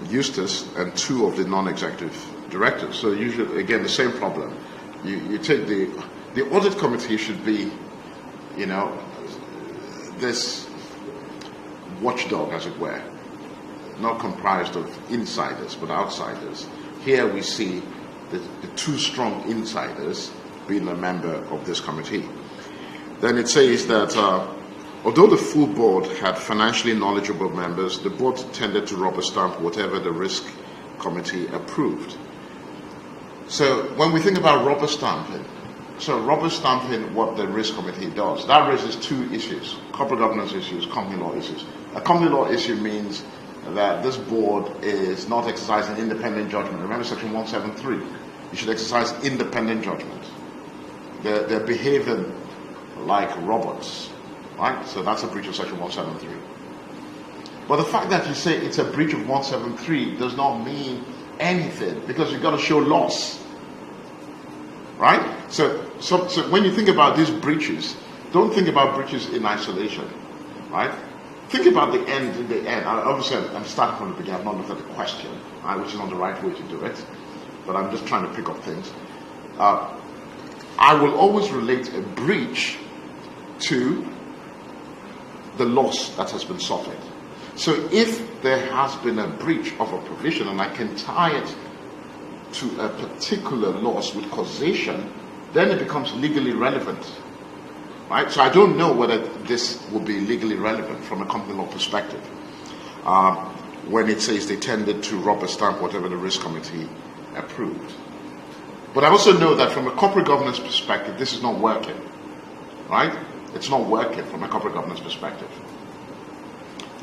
Eustace, and 2 of the non-executive directors. So usually, again, the same problem. You take the audit committee should be, you know, this watchdog, as it were, not comprised of insiders but outsiders. Here we see the 2 strong insiders being a member of this committee. Then it says that although the full board had financially knowledgeable members, the board tended to rubber stamp whatever the risk committee approved. So when we think about rubber stamping, what the risk committee does, that raises 2 issues: corporate governance issues, company law issues. A company law issue means that this board is not exercising independent judgment. Remember Section 173. You should exercise independent judgment. They're behaving like robots, right? So that's a breach of Section 173. But the fact that you say it's a breach of 173 does not mean anything, because you've got to show loss. Right? So when you think about these breaches, don't think about breaches in isolation. Right? Think about the end in the end. Obviously, I'm starting from the beginning. I've not looked at the question, right, which is not the right way to do it. But I'm just trying to pick up things. I will always relate a breach to the loss that has been suffered. So if there has been a breach of a provision and I can tie it to a particular loss with causation, then it becomes legally relevant. Right? So I don't know whether this will be legally relevant from a company law perspective. When it says they tended to rubber stamp whatever the risk committee approved. But I also know that from a corporate governance perspective, this is not working. Right? It's not working from a corporate governance perspective.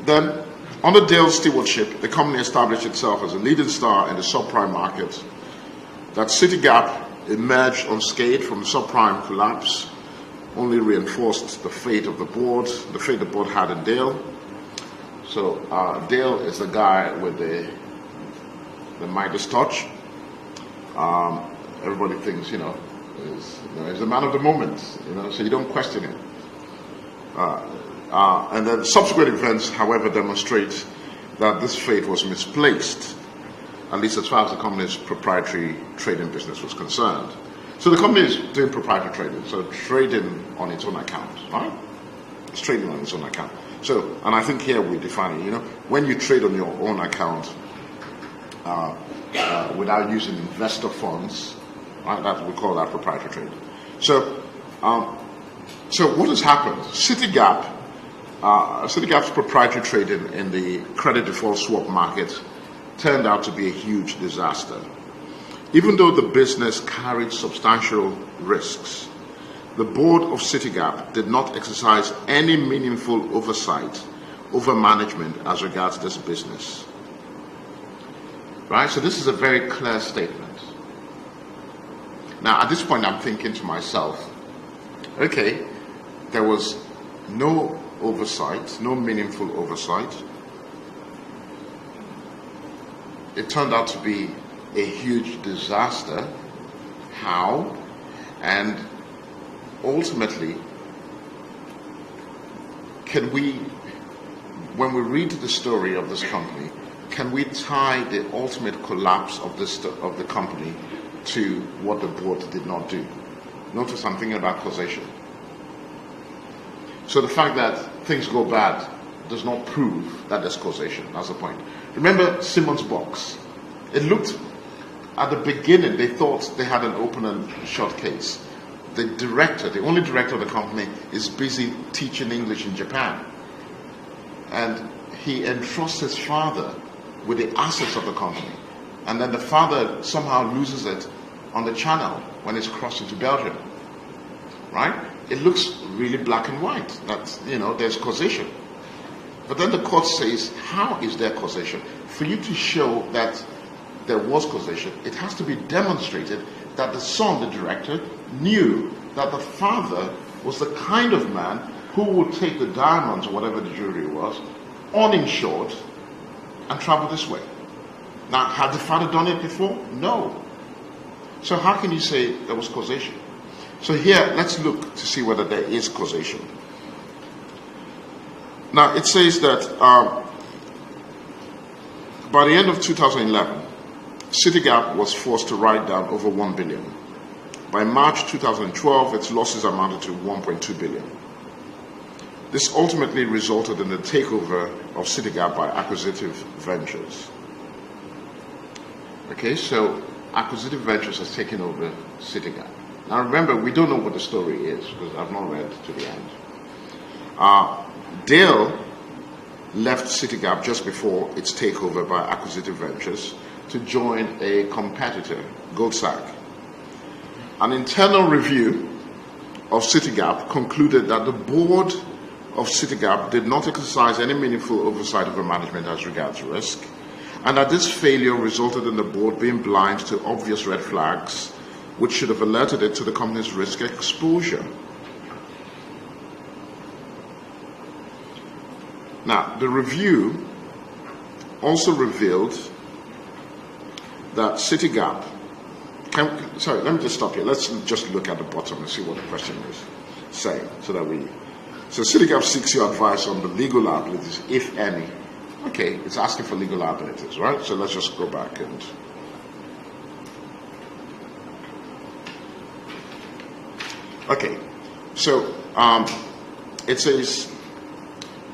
Then, under Dale's stewardship, the company established itself as a leading star in the subprime market. That Citigap emerged unscathed from the subprime collapse only reinforced the fate of the board, the fate the board had in Dale. So Dale is the guy with the Midas touch. Everybody thinks, he's the man of the moment, so you don't question him. And then subsequent events, however, demonstrate that this fate was misplaced, at least as far as the company's proprietary trading business was concerned. So the company is doing proprietary trading, so trading on its own account, right? It's trading on its own account. So, and I think here we define it, when you trade on your own account without using investor funds, right, that we call that proprietary trading. So what has happened? Citigap's proprietary trading in the credit default swap market turned out to be a huge disaster. Even though the business carried substantial risks, the board of Citigap did not exercise any meaningful oversight over management as regards this business. Right? So this is a very clear statement. Now, at this point, I'm thinking to myself, okay, there was no oversight, no meaningful oversight. It turned out to be a huge disaster. How? And ultimately, when we read the story of this company, can we tie the ultimate collapse of the company to what the board did not do? Notice I'm thinking about causation. So the fact that things go bad does not prove that there's causation. That's the point. Remember Simmons' box. It looked, at the beginning, they thought they had an open and shut case. The director, the only director of the company, is busy teaching English in Japan. And he entrusts his father with the assets of the company. And then the father somehow loses it on the channel when it's crossed into Belgium. Right? It looks really black and white. That's, there's causation. But then the court says, how is there causation? For you to show that there was causation, it has to be demonstrated that the son, the director, knew that the father was the kind of man who would take the diamonds, or whatever the jewelry was, uninsured and travel this way. Now, had the father done it before? No. So how can you say there was causation? So here, let's look to see whether there is causation. Now, it says that by the end of 2011, Citigap was forced to write down over 1 billion. By March 2012, its losses amounted to 1.2 billion. This ultimately resulted in the takeover of Citigap by Acquisitive Ventures. Okay, so Acquisitive Ventures has taken over Citigap. Now remember, we don't know what the story is because I've not read to the end. Dale left Citigap just before its takeover by Acquisitive Ventures to join a competitor, Goldsack. An internal review of Citigap concluded that the board of Citigap did not exercise any meaningful oversight over management as regards risk, and that this failure resulted in the board being blind to obvious red flags which should have alerted it to the company's risk exposure. Now, the review also revealed that Citigap, sorry, let me just stop here. Let's just look at the bottom and see what the question is saying, so Citigap seeks your advice on the legal liabilities, if any. Okay, it's asking for legal liabilities, right? So let's just go back and okay. So it says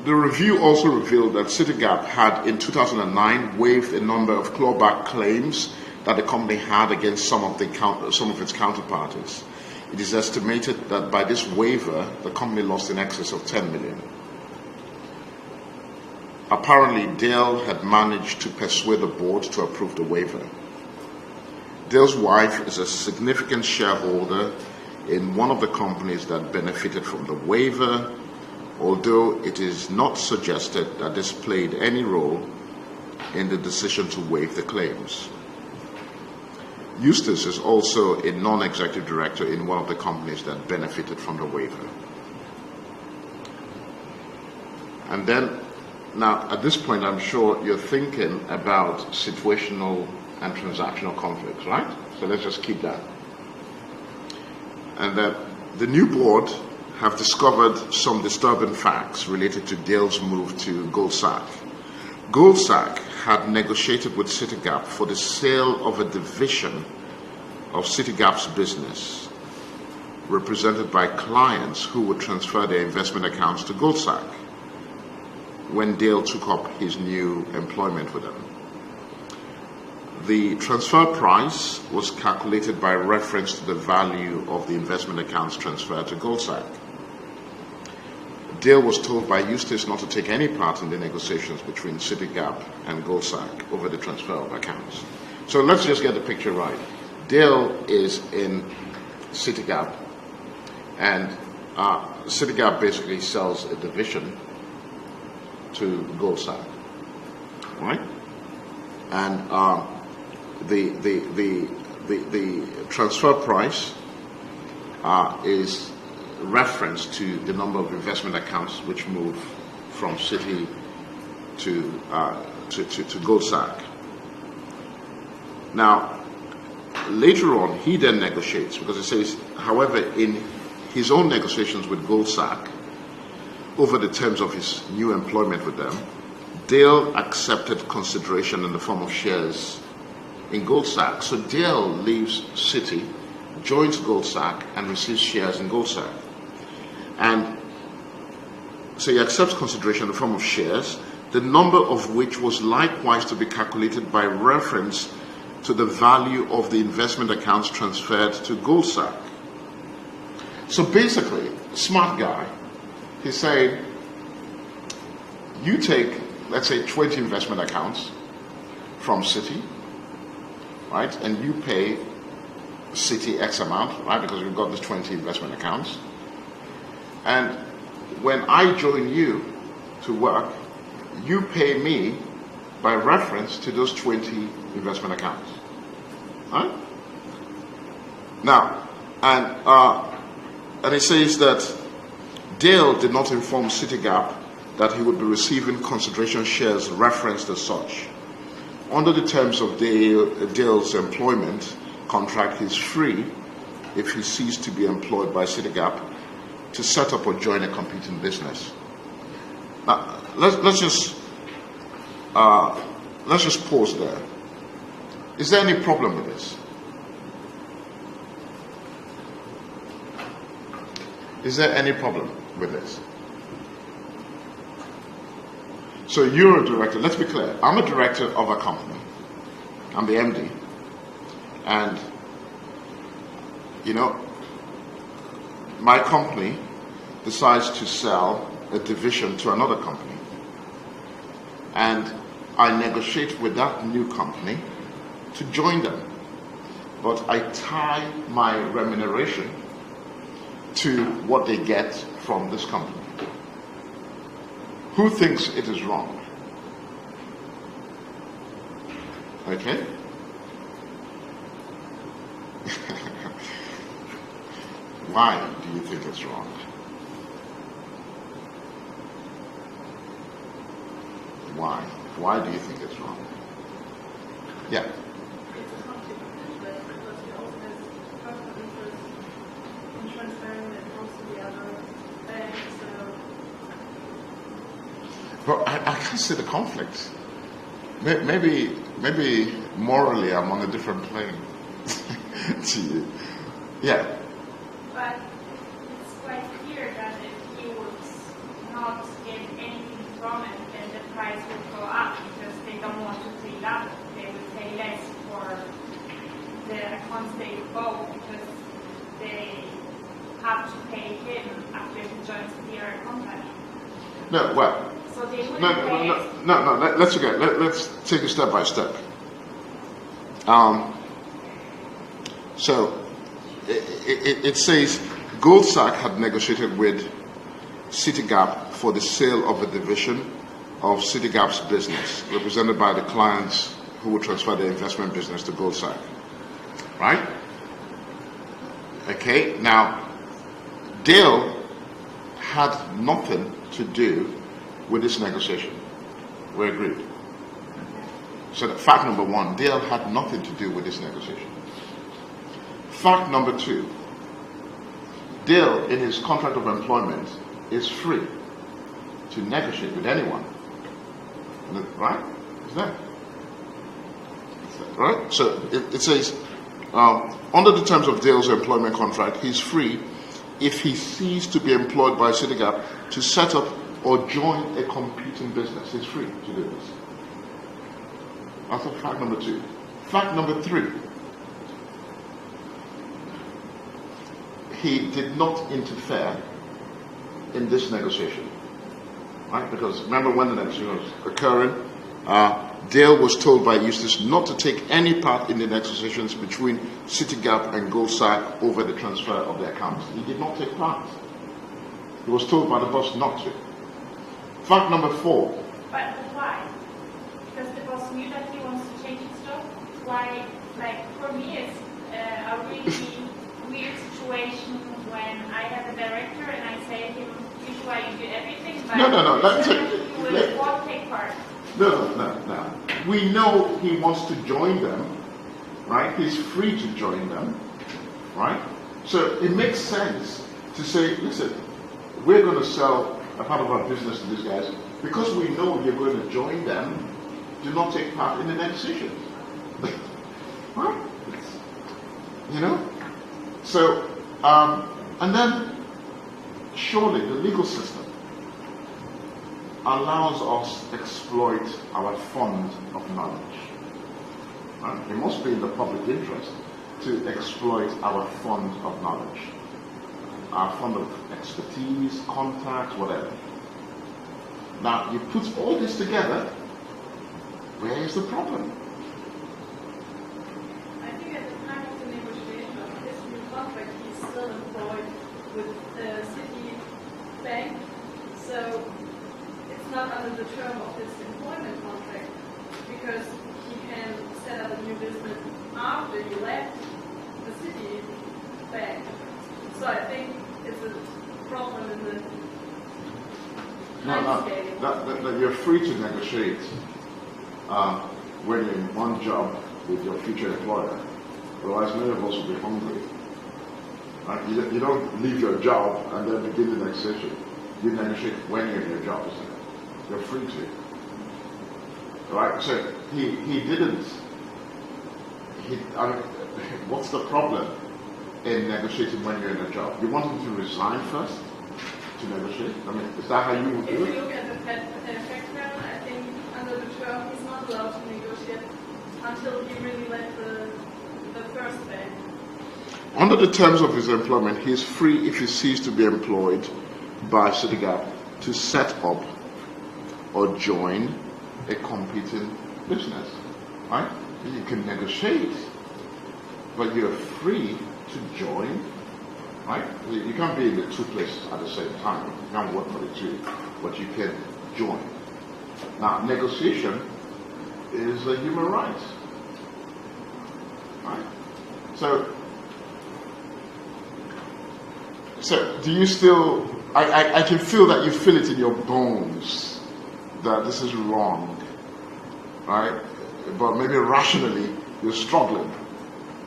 the review also revealed that Citigap had in 2009 waived a number of clawback claims that the company had against some of its counterparties. It is estimated that by this waiver, the company lost in excess of 10 million. Apparently, Dale had managed to persuade the board to approve the waiver. Dale's wife is a significant shareholder in one of the companies that benefited from the waiver, although it is not suggested that this played any role in the decision to waive the claims. Eustace is also a non-executive director in one of the companies that benefited from the waiver. And then, now at this point, I'm sure you're thinking about situational and transactional conflicts, right? So let's just keep that. And that the new board have discovered some disturbing facts related to Dale's move to Goldsack. Goldsack had negotiated with Citigap for the sale of a division of Citigap's business, represented by clients who would transfer their investment accounts to Goldsack when Dale took up his new employment with them. The transfer price was calculated by reference to the value of the investment accounts transferred to Goldsack. Dale was told by Eustace not to take any part in the negotiations between Citigap and Goldsack over the transfer of accounts. So let's just get the picture right. Dale is in Citigap, and Citigap basically sells a division to Goldsack, right? And the transfer price is reference to the number of investment accounts which move from Citi to Goldsack. Now, later on, he then negotiates, because it says, however, in his own negotiations with Goldsack over the terms of his new employment with them, Dale accepted consideration in the form of shares in Goldsack. So Dale leaves Citi, joins Goldsack, and receives shares in Goldsack. And so he accepts consideration in the form of shares, the number of which was likewise to be calculated by reference to the value of the investment accounts transferred to Goldsack. So basically, smart guy, he's saying, you take, let's say, 20 investment accounts from Citi, right? And you pay Citi X amount, right? Because we've got these 20 investment accounts. And when I join you to work, you pay me by reference to those 20 investment accounts. Right? Now, and it says that Dale did not inform Citigap that he would be receiving consideration shares referenced as such. Under the terms of Dale's employment contract, he's free, if he ceased to be employed by Citigap, to set up or join a competing business. Now, let's just pause there. Is there any problem with this? Is there any problem with this? So you're a director. Let's be clear. I'm a director of a company. I'm the MD. And, you know, my company decides to sell a division to another company. And I negotiate with that new company to join them. But I tie my remuneration to what they get from this company. Who thinks it is wrong? Okay? Why do you think it's wrong? Why? Why do you think it's wrong? Yeah. It's a conflict of interest because he also has personal interest in transferring that comes to the other bank. So But I can't see the conflict. Maybe morally I'm on a different plane to you. Yeah. But it's quite clear that if he would not get anything from it, then the price will go up because they don't want to pay that. They will pay less for the accounts they both because they have to pay him after he joins their company. No, well, So they wouldn't no. pay. Let's again. Let's take it step by step. So it says Goldsack had negotiated with Citigap for the sale of a division of Citigap's business, represented by the clients who would transfer their investment business to Goldsack. Right? Okay. Now, Dale had nothing to do with this negotiation. We agreed. So that fact number one, Dale had nothing to do with this negotiation. Fact number two, Dale, in his contract of employment, is free to negotiate with anyone. Right? Is that? Right? So it says, under the terms of Dale's employment contract, he's free if he ceased to be employed by Citigap to set up or join a competing business. He's free to do this. That's fact number two. Fact number three, he did not interfere in this negotiation. Right? Because remember when the negotiation was occurring, Dale was told by Eustace not to take any part in the negotiations between Citigap and Goldsack over the transfer of the accounts. He did not take part. He was told by the boss not to. Fact number four. But why? Because the boss knew that he wants to change his job? Why? Like, for me, it's a really weird situation when I have a director and I say to him, usually you do everything, but No. you won't take part. No. We know he wants to join them, right? He's free to join them, right? So it makes sense to say, listen, we're going to sell a part of our business to these guys because we know you're going to join them. Do not take part in the negotiations. Right? You know? So, and then surely the legal system allows us to exploit our fund of knowledge. Right? It must be in the public interest to exploit our fund of knowledge, our fund of expertise, contacts, whatever. Now, you put all this together, where is the problem? I think at the time of the negotiation of this new contract, he's still employed with the Citibank, so it's not under the term of this employment contract because he can set up a new business after he left the Citibank. So I think it's a problem in the timescale. That you're free to negotiate when you're in one job with your future employer. Otherwise, many of us will be hungry. Right? You don't leave your job and then begin the negotiation. You negotiate when you're in your job, isn't it? You're free to. Right? So he didn't. What's the problem in negotiating when you're in a job? You want him to resign first to negotiate? I mean, is that how you would do If it? you look at the background, I think under the term he's not allowed to negotiate until he really left the first bank. Under the terms of his employment, he is free if he ceases to be employed by Citigap to set up or join a competing business. Right? You can negotiate, but you're free to join. Right? You can't be in the two places at the same time. You can't work for the two, but you can join. Now, negotiation is a human right. Right? So do you still, I can feel that you feel it in your bones that this is wrong. right? But maybe rationally you're struggling.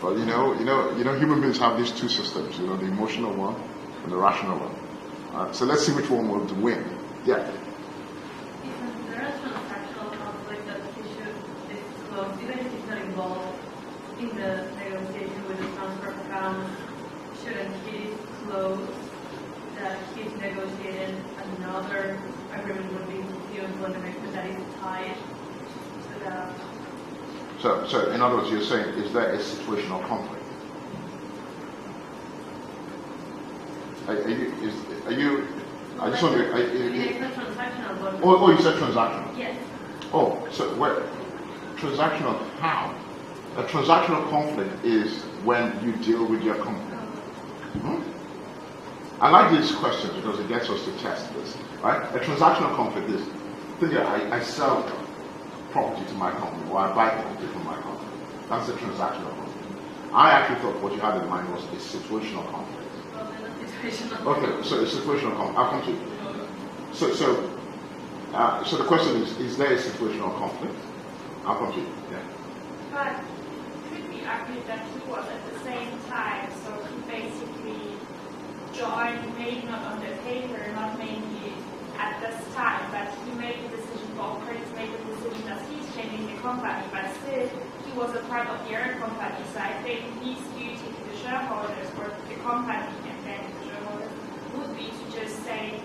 But human beings have these two systems, the emotional one and the rational one. So let's see which one will win. Yeah. If there is transactional conflict that he should disclose, even if he's not involved in the negotiation with the transfer of accounts, shouldn't he disclose that he's negotiating another agreement with the employment that is tied to the... So in other words, you're saying, is there a situational conflict? Are you I just wonder, it's not transactional, but... Oh, you said transactional? Yes. Oh, so what? Transactional, how? A transactional conflict is when you deal with your company. Hmm? I like these questions because it gets us to test this, right? A transactional conflict is, I sell property to my company, or I buy property from my company. That's a transactional conflict. I actually thought what you had in mind was a situational conflict. Okay, so a situational conflict. I'll come to you. So the question is there a situational conflict? I'll come to you. Yeah. But could we argue that he was at the same time, so he basically joined, maybe not on the paper, not maybe at this time, but he made the decision, both parties made the decision that he's changing the company, but still he was a part of the other company. So I think his duty to the shareholders or the company and then the shareholders would be to just say,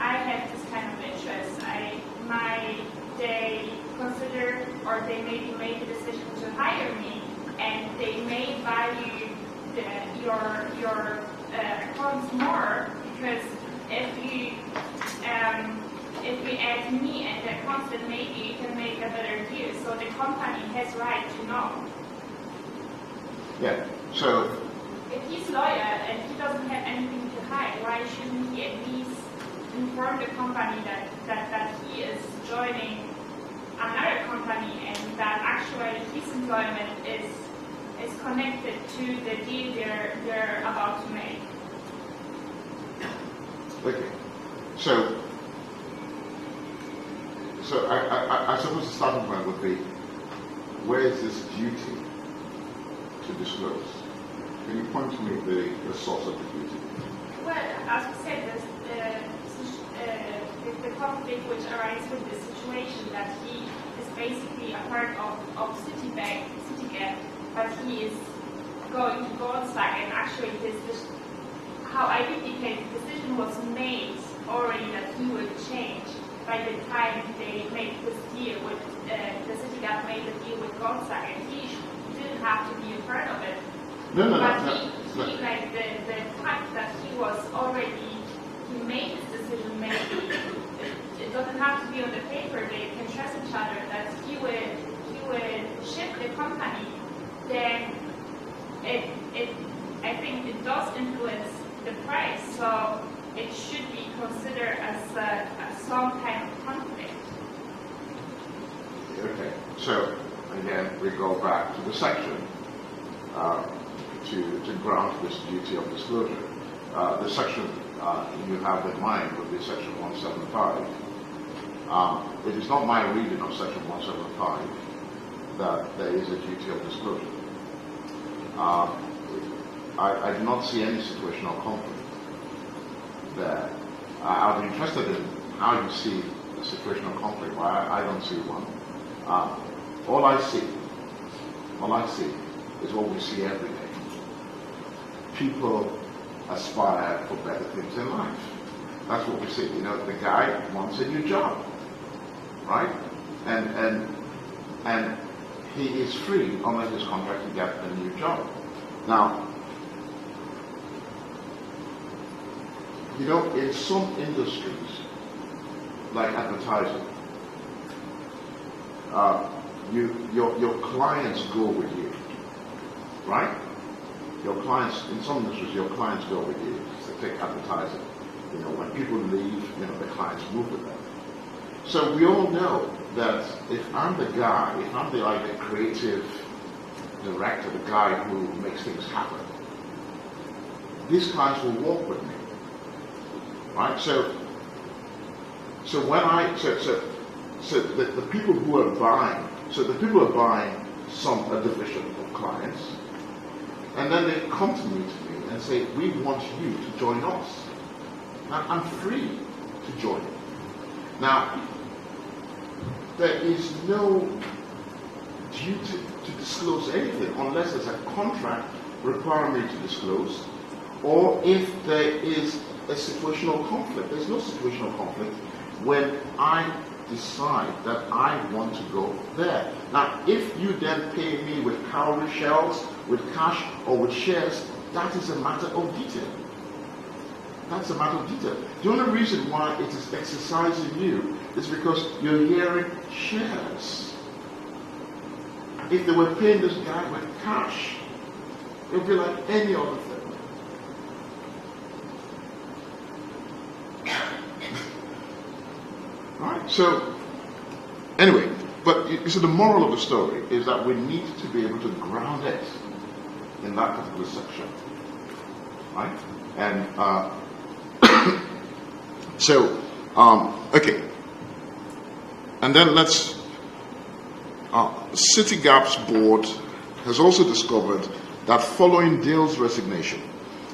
I have this kind of interest. They consider, or they maybe made the decision to hire me, and they may value your accounts more, because if you add me and the accounts, then maybe you can make a better deal. So the company has right to know. Yeah. So if he's loyal and he doesn't have anything to hide, why shouldn't he at least inform the company that he is joining another company and that actually his employment is connected to the deal they're about to make? okay. So I suppose the starting point would be, where is this duty to disclose? Can you point to me the source of the duty? Well, as we said, the conflict which arises with the situation that he is basically a part of Citigap, but he is going to Goldsack, and actually how I indicate the decision was made already that he would change by the time they made this deal with the Citigap made the deal with Goldsack, and he didn't have to be a part of it. No. Like the fact that he made this decision, maybe it doesn't have to be on the paper, they can trust each other, that he would shift the company, then I think it does influence the price, so it should be considered as some kind of conflict. Okay. So again, we go back to the section to grant this duty of disclosure. The section you have in mind would be section 175. It is not my reading of section 175 that there is a duty of disclosure. I do not see any situational conflict there. I'll be interested in how you see a situational conflict. Well, I don't see one. All I see is what we see every day. People aspire for better things in life. That's what we see. The guy wants a new job, right? And he is free unless his contract to get a new job. Now, in some industries, like advertising, your clients go with you, right? Your clients, in some industries, your clients go with you. So take advertising. When people leave, the clients move with them. So we all know that if I'm the guy, if I'm the creative director, the guy who makes things happen, these clients will walk with me, right? So when the people who are buying So the people are buying a division of clients, and then they come to me and say, we want you to join us. Now, I'm free to join. Now, there is no duty to disclose anything unless there's a contract requiring me to disclose, or if there is a situational conflict. There's no situational conflict when I decide that I want to go there. Now, if you then pay me with cowrie shells, with cash, or with shares, that is a matter of detail. That's a matter of detail. The only reason why it is exercising you is because you're hearing shares. If they were paying this guy with cash, it would be like any other thing. Right? So, anyway, but you see, the moral of the story is that we need to be able to ground it in that particular section. Right? And so, okay. And then let's, Citigap's board has also discovered that following Dale's resignation,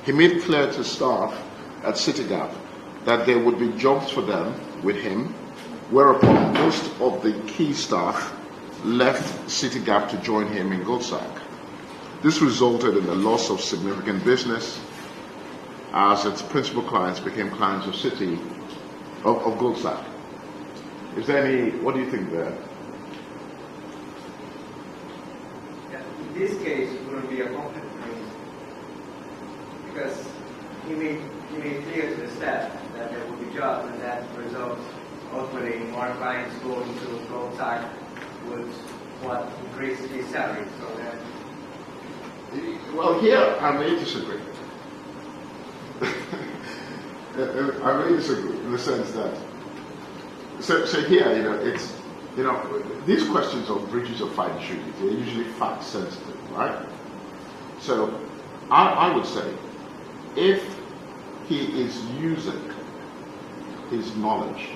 he made clear to staff at Citigap that there would be jobs for them with him, whereupon most of the key staff left Citigap to join him in Goldsack. This resulted in the loss of significant business as its principal clients became clients of of Goldsack. Is there any, what do you think there? Yeah, in this case, it wouldn't be a conflict because he made clear to the staff that there would be jobs, and that results ultimately in more clients going to Goldsack would what increase his salary. So that. Well, here I may disagree. I may disagree in the sense that, so here, it's, these questions of breaches of fiduciary duty are usually fact sensitive, right? So I would say, if he is using his knowledge,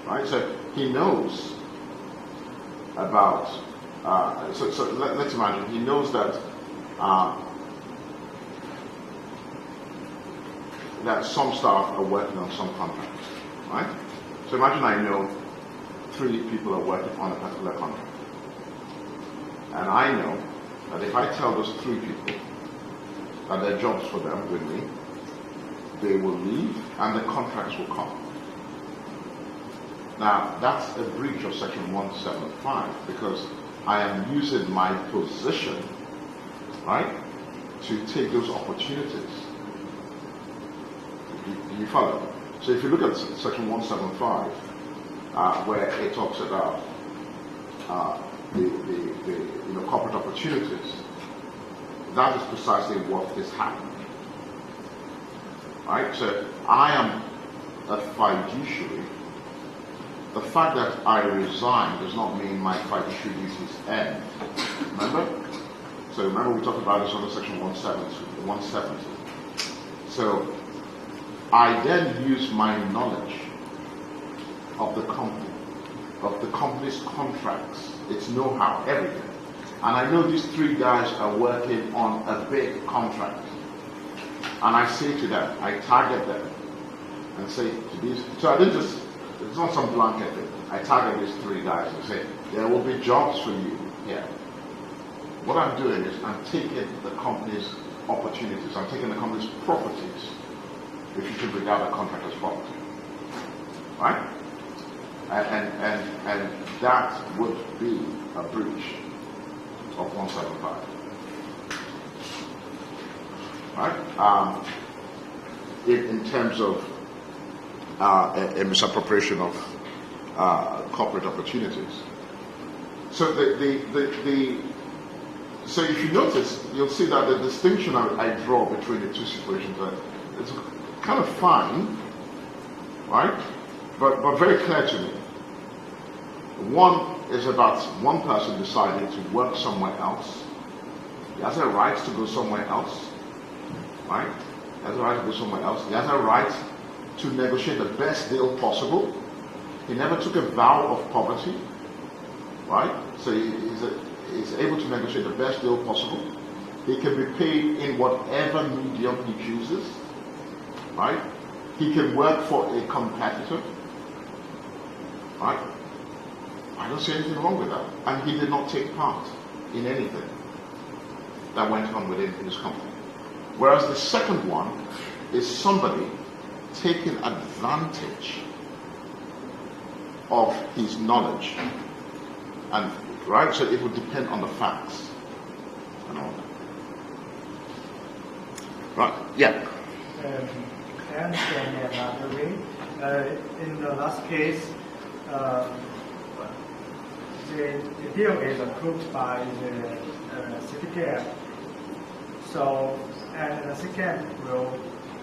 right? So he knows about, so let's imagine, he knows that that some staff are working on some contracts, right? So imagine I know 3 people are working on a particular contract. And I know that if I tell those 3 people that there are jobs for them with me, they will leave and the contracts will come. Now, that's a breach of Section 175 because I am using my position, right, to take those opportunities. Do you follow? So if you look at Section 175, where it talks about the corporate opportunities, that is precisely what is happening. Right? So I am a fiduciary. The fact that I resign does not mean my fiduciary duties end. Remember? So remember we talked about this under Section 170. So I then use my knowledge of the company, of the company's contracts, its know-how, everything. And I know these 3 guys are working on a big contract. And I say to them, I target them and say to these, so I didn't just, it's not some blanket thing. I target these 3 guys and say, there will be jobs for you here. What I'm doing is I'm taking the company's opportunities, I'm taking the company's properties, if you should regard a contract as property. Right? And that would be a breach of 175. Right? In terms of a misappropriation of corporate opportunities. So so if you notice, you'll see that the distinction I draw between the 2 situations is kind of fine, right? But very clear to me. One is about one person deciding to work somewhere else. He has a right to go somewhere else, right? He has a right to go somewhere else. He has a right to negotiate the best deal possible. He never took a vow of poverty. right? So he's able to negotiate the best deal possible. He can be paid in whatever medium he chooses, right? He can work for a competitor, right? I don't see anything wrong with that. And he did not take part in anything that went on within his company. Whereas the second one is somebody taking advantage of his knowledge, and right, so it would depend on the facts and all that. Right? Yeah. I understand another way. In the last case, the deal is approved by the city gap. So, and the city gap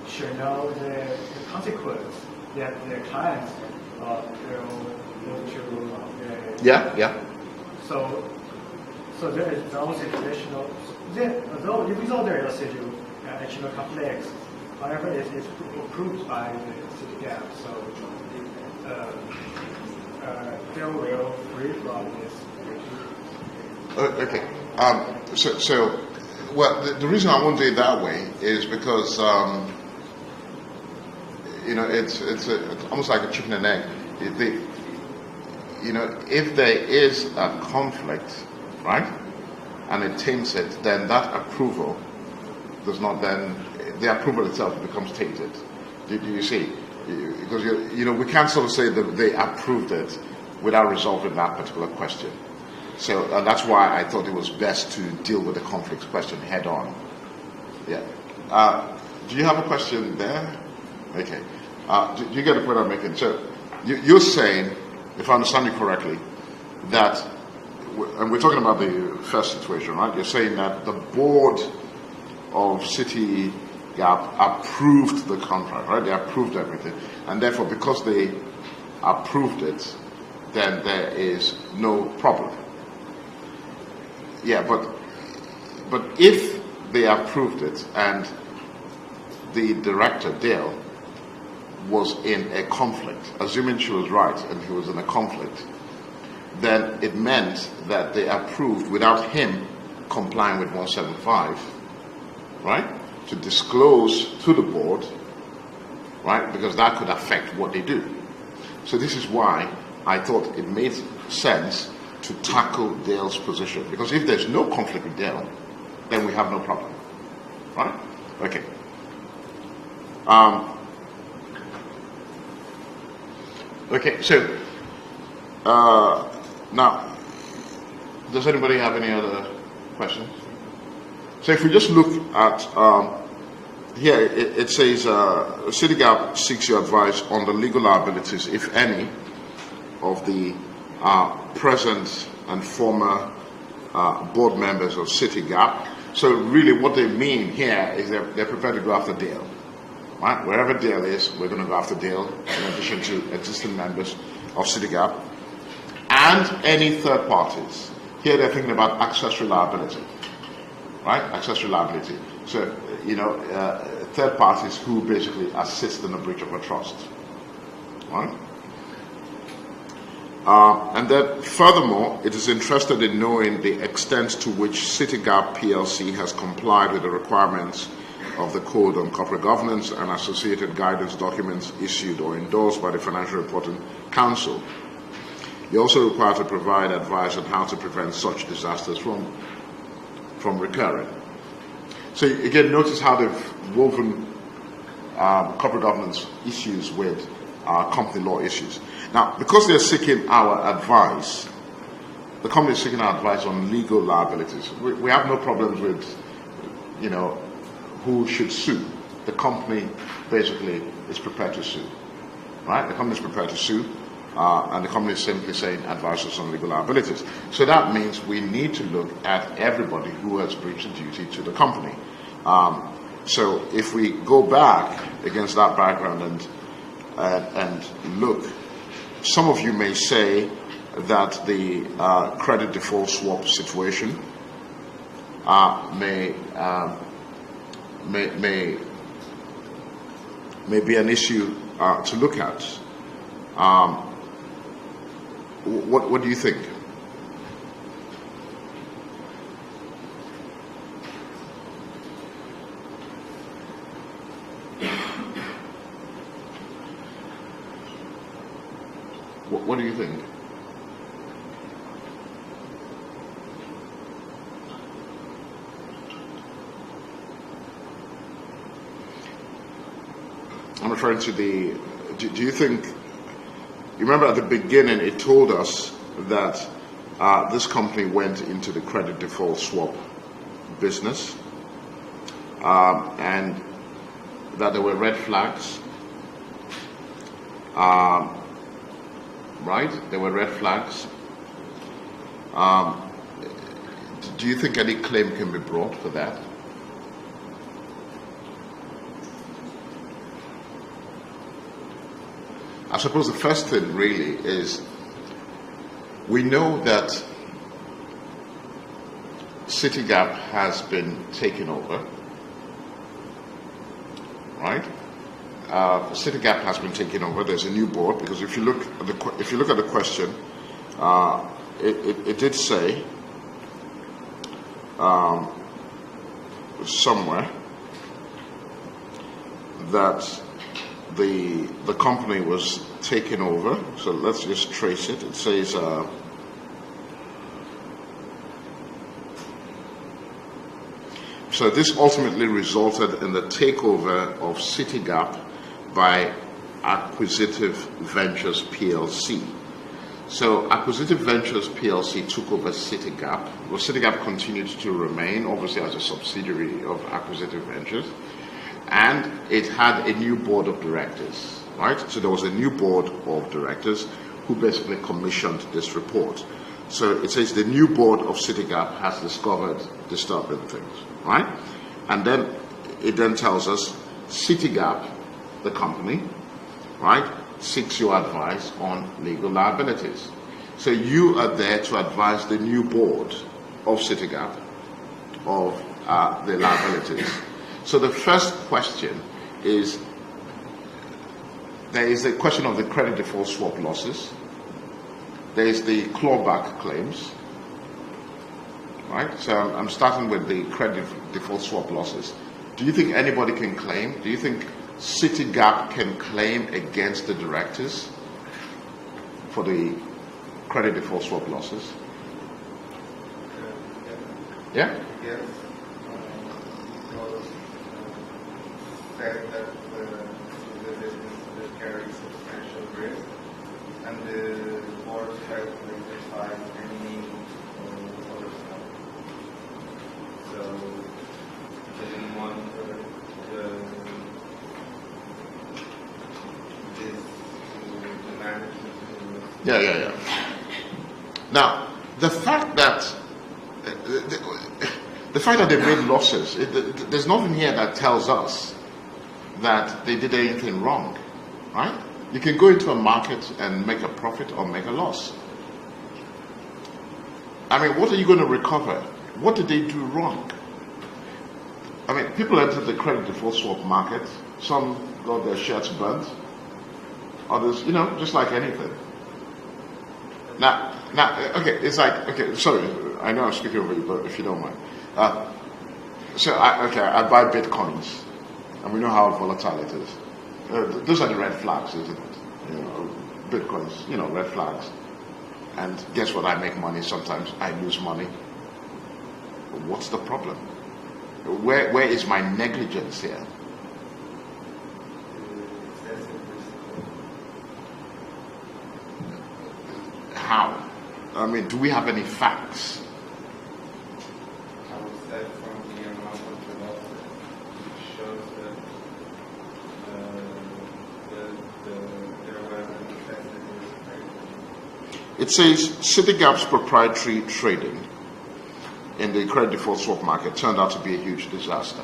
should know the consequence that the clients will move to. Yeah. So there is no situational. Though there is a additional complex, however, it is approved by the city gap. So they will free from this. Okay. So, well, the reason I won't do it that way is because it's almost like a chicken and egg. If there is a conflict, right, and it taints it, then that approval does not then, the approval itself becomes tainted. Do you see? Because we can't sort of say that they approved it without resolving that particular question. So that's why I thought it was best to deal with the conflict question head on. Yeah. Do you have a question there? Okay. Do you get the point I'm making? So you're saying, if I understand you correctly, that, and we're talking about the first situation, right? You're saying that the board of City Gap approved the contract, right? They approved everything. And therefore, because they approved it, then there is no problem. Yeah, but if they approved it and the director, Dale, was in a conflict, assuming she was right and he was in a conflict, then it meant that they approved without him complying with 175, right? To disclose to the board, right? Because that could affect what they do. So this is why I thought it made sense to tackle Dale's position. Because if there's no conflict with Dale, then we have no problem, right? Okay. Okay, so now, does anybody have any other questions? So if we just look at here, it says City Gap seeks your advice on the legal liabilities, if any, of the present and former board members of City Gap. So really, what they mean here is they're prepared to go after Dale. Right? Wherever Dale is, we're going to go after Dale, in addition to existing members of City Gap, and any third parties. Here they're thinking about accessory liability, right? Accessory liability. So, third parties who basically assist in the breach of a trust, right? And then, furthermore, it is interested in knowing the extent to which City Gap PLC has complied with the requirements of the Code on Corporate Governance and associated guidance documents issued or endorsed by the Financial Reporting Council. You're also required to provide advice on how to prevent such disasters from recurring. So again, notice how they've woven corporate governance issues with company law issues. Now, because they're seeking our advice, the company is seeking our advice on legal liabilities. We have no problems with, who should sue. The company basically is prepared to sue, right? The company is prepared to sue, and the company is simply saying advise us on legal liabilities. So that means we need to look at everybody who has breached a duty to the company. So if we go back against that background and look, some of you may say that the credit default swap situation may be an issue to look at. What do you think? What do you think? I'm referring to the, do you think, you remember at the beginning it told us that this company went into the credit default swap business, and that there were red flags, right? There were red flags. Do you think any claim can be brought for that? I suppose the first thing really is we know that Citigap has been taken over, right? Citigap has been taken over. There's a new board, because if you look at the question, it did say somewhere that the company was taken over. So let's just trace it. It says so this ultimately resulted in the takeover of Citigap by Acquisitive Ventures PLC. So Acquisitive Ventures PLC took over Citigap. Well, Citigap continued to remain, obviously, as a subsidiary of Acquisitive Ventures, and it had a new board of directors, right? So there was a new board of directors who basically commissioned this report. So it says the new board of Citigap has discovered disturbing things, right? And then it then tells us Citigap, the company, right, seeks your advice on legal liabilities. So you are there to advise the new board of Citigap of the liabilities. So the first question is, there is the question of the credit default swap losses. There is the clawback claims, right? So I'm starting with the credit default swap losses. Do you think anybody can claim? Do you think Citigap can claim against the directors for the credit default swap losses? Yeah? Yes. Fact that the business carries substantial risk, and the board has to exercise any oversight. So they didn't want the management to... Yeah. Now, the fact that they made losses, there's nothing here that tells us that they did anything wrong, right? You can go into a market and make a profit or make a loss. I mean, what are you going to recover? What did they do wrong? I mean, people entered the credit default swap market. Some got their shirts burnt. Others, just like anything. Now, okay, it's like, okay, sorry, I know I'm speaking over you, but if you don't mind. I buy Bitcoins, and we know how volatile it is. Those are the red flags, isn't it? Bitcoins, red flags. And guess what? I make money sometimes. I lose money. What's the problem? Where is my negligence here? How? I mean, do we have any facts? I would say from the amount of the losses, it shows that there was an excessive risk. It says Citigap's proprietary trading in the credit default swap market turned out to be a huge disaster.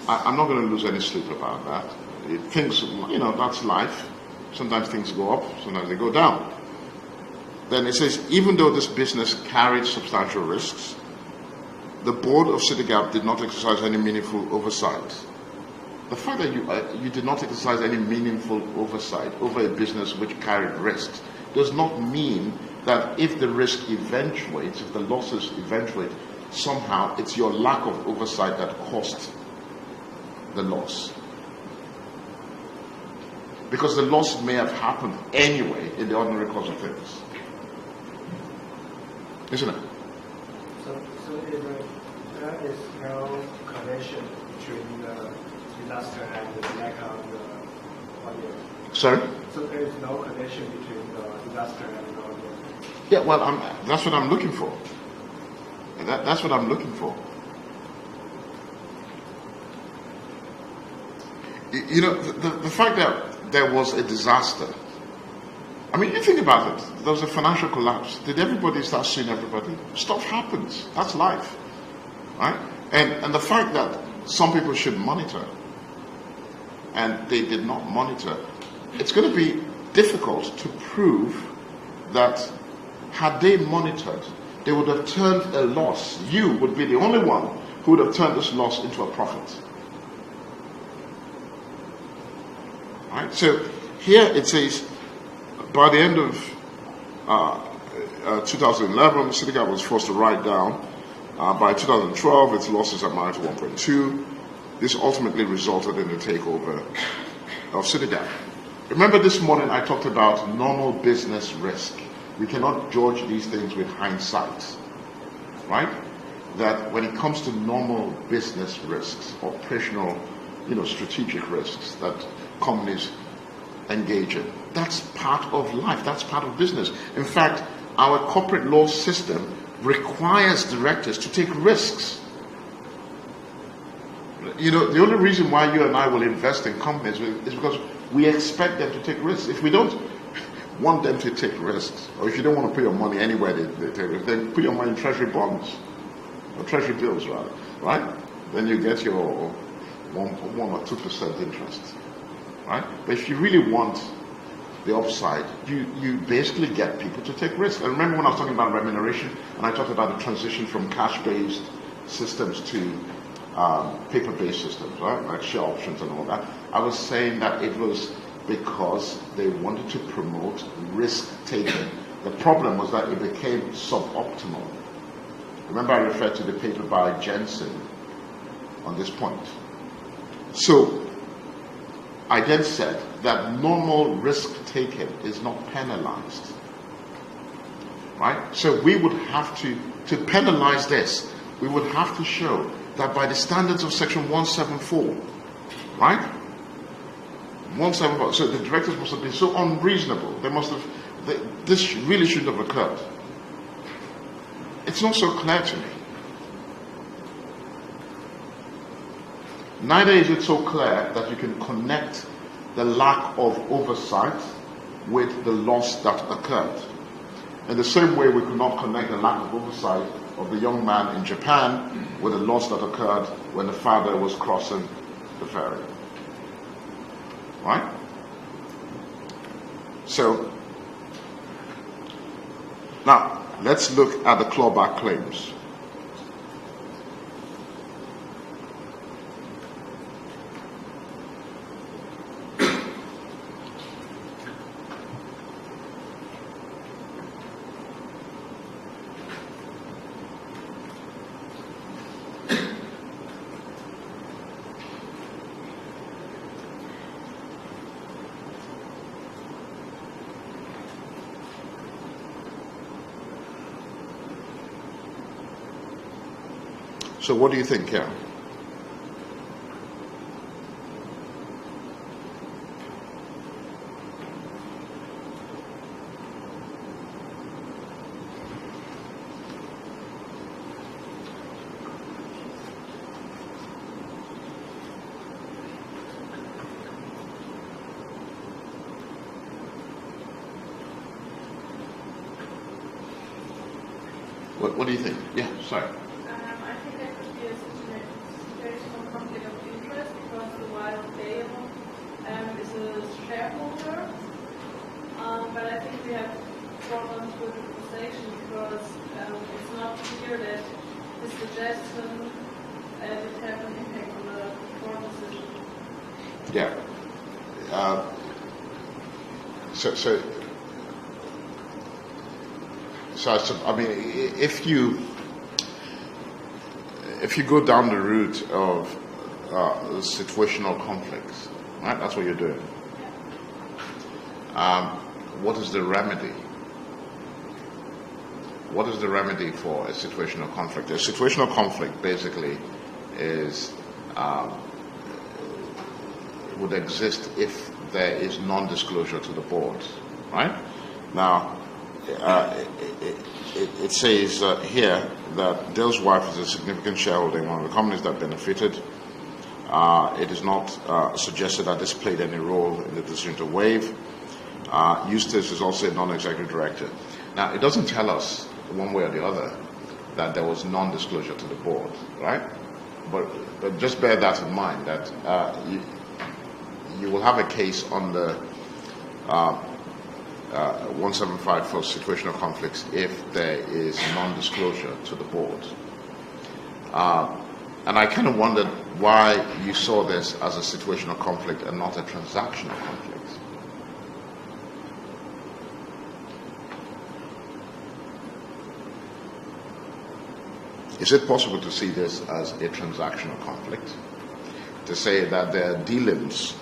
I'm not going to lose any sleep about that. Things, that's life. Sometimes things go up, sometimes they go down. Then it says, even though this business carried substantial risks, the board of Citigap did not exercise any meaningful oversight. The fact that you did not exercise any meaningful oversight over a business which carried risks does not mean that if the risk eventuates, if the losses eventuate, somehow it's your lack of oversight that caused the loss. because the loss may have happened anyway in the ordinary course of things. Isn't it? So if there is no connection between the disaster and the lack of the audio. Sorry? So there is no connection between the disaster and the audio. Yeah, well, that's what I'm looking for. That's what I'm looking for. You know, the fact that there was a disaster. I mean, you think about it. There was a financial collapse. Did everybody start suing everybody? Stuff happens. That's life. Right? And the fact that some people should monitor and they did not monitor, it's going to be difficult to prove that had they monitored, they would have turned a loss. You would be the only one who would have turned this loss into a profit. Right? So here it says, by the end of 2011, Senegal was forced to write down. By 2012, its losses amounted to 1.2. This ultimately resulted in the takeover of Senegal. Remember this morning I talked about normal business risk. We cannot judge these things with hindsight, right? That when it comes to normal business risks, operational, strategic risks that companies engage in, that's part of life, that's part of business. In fact, our corporate law system requires directors to take risks. The only reason why you and I will invest in companies is because we expect them to take risks. If we don't want them to take risks, or if you don't want to put your money anywhere they take risks, then put your money in treasury bonds, or treasury bills rather, right? Then you get your 1 or 2% interest, right? But if you really want the upside, you basically get people to take risks. And remember when I was talking about remuneration, and I talked about the transition from cash-based systems to paper-based systems, right? Like share options and all that. I was saying that it was because they wanted to promote risk-taking. The problem was that it became suboptimal. Remember I referred to the paper by Jensen on this point. So I then said that normal risk-taking is not penalized, right? So we would have to penalize this, we would have to show that by the standards of section 174, right? 174, so the directors must have been so unreasonable, this really shouldn't have occurred. It's not so clear to me. Neither is it so clear that you can connect the lack of oversight with the loss that occurred. In the same way we could not connect the lack of oversight of the young man in Japan with the loss that occurred when the father was crossing the ferry. Right? So, now, let's look at the clawback claims. So what do you think, Karen? What do you think? Yeah, sorry. I think there could be a situation of conflict of interest because the wild Dale is a shareholder. But I think we have problems with the conversation because it's not clear that the suggestion would have an impact on the board decision. Yeah. So I mean, if you go down the route of situational conflicts, right? That's what you're doing. what is the remedy? What is the remedy for a situational conflict? A situational conflict basically is would exist if there is non-disclosure to the board, right? Now, it says here that Dale's wife is a significant shareholder in one of the companies that benefited. It is not suggested that this played any role in the decision to waive. Eustace is also a non-executive director. Now, it doesn't tell us one way or the other that there was non-disclosure to the board, right? But just bear that in mind, that you will have a case on the 175 for situational conflicts if there is non-disclosure to the board. And I kind of wondered why you saw this as a situational conflict and not a transactional conflict. Is it possible to see this as a transactional conflict? To say that there are dealings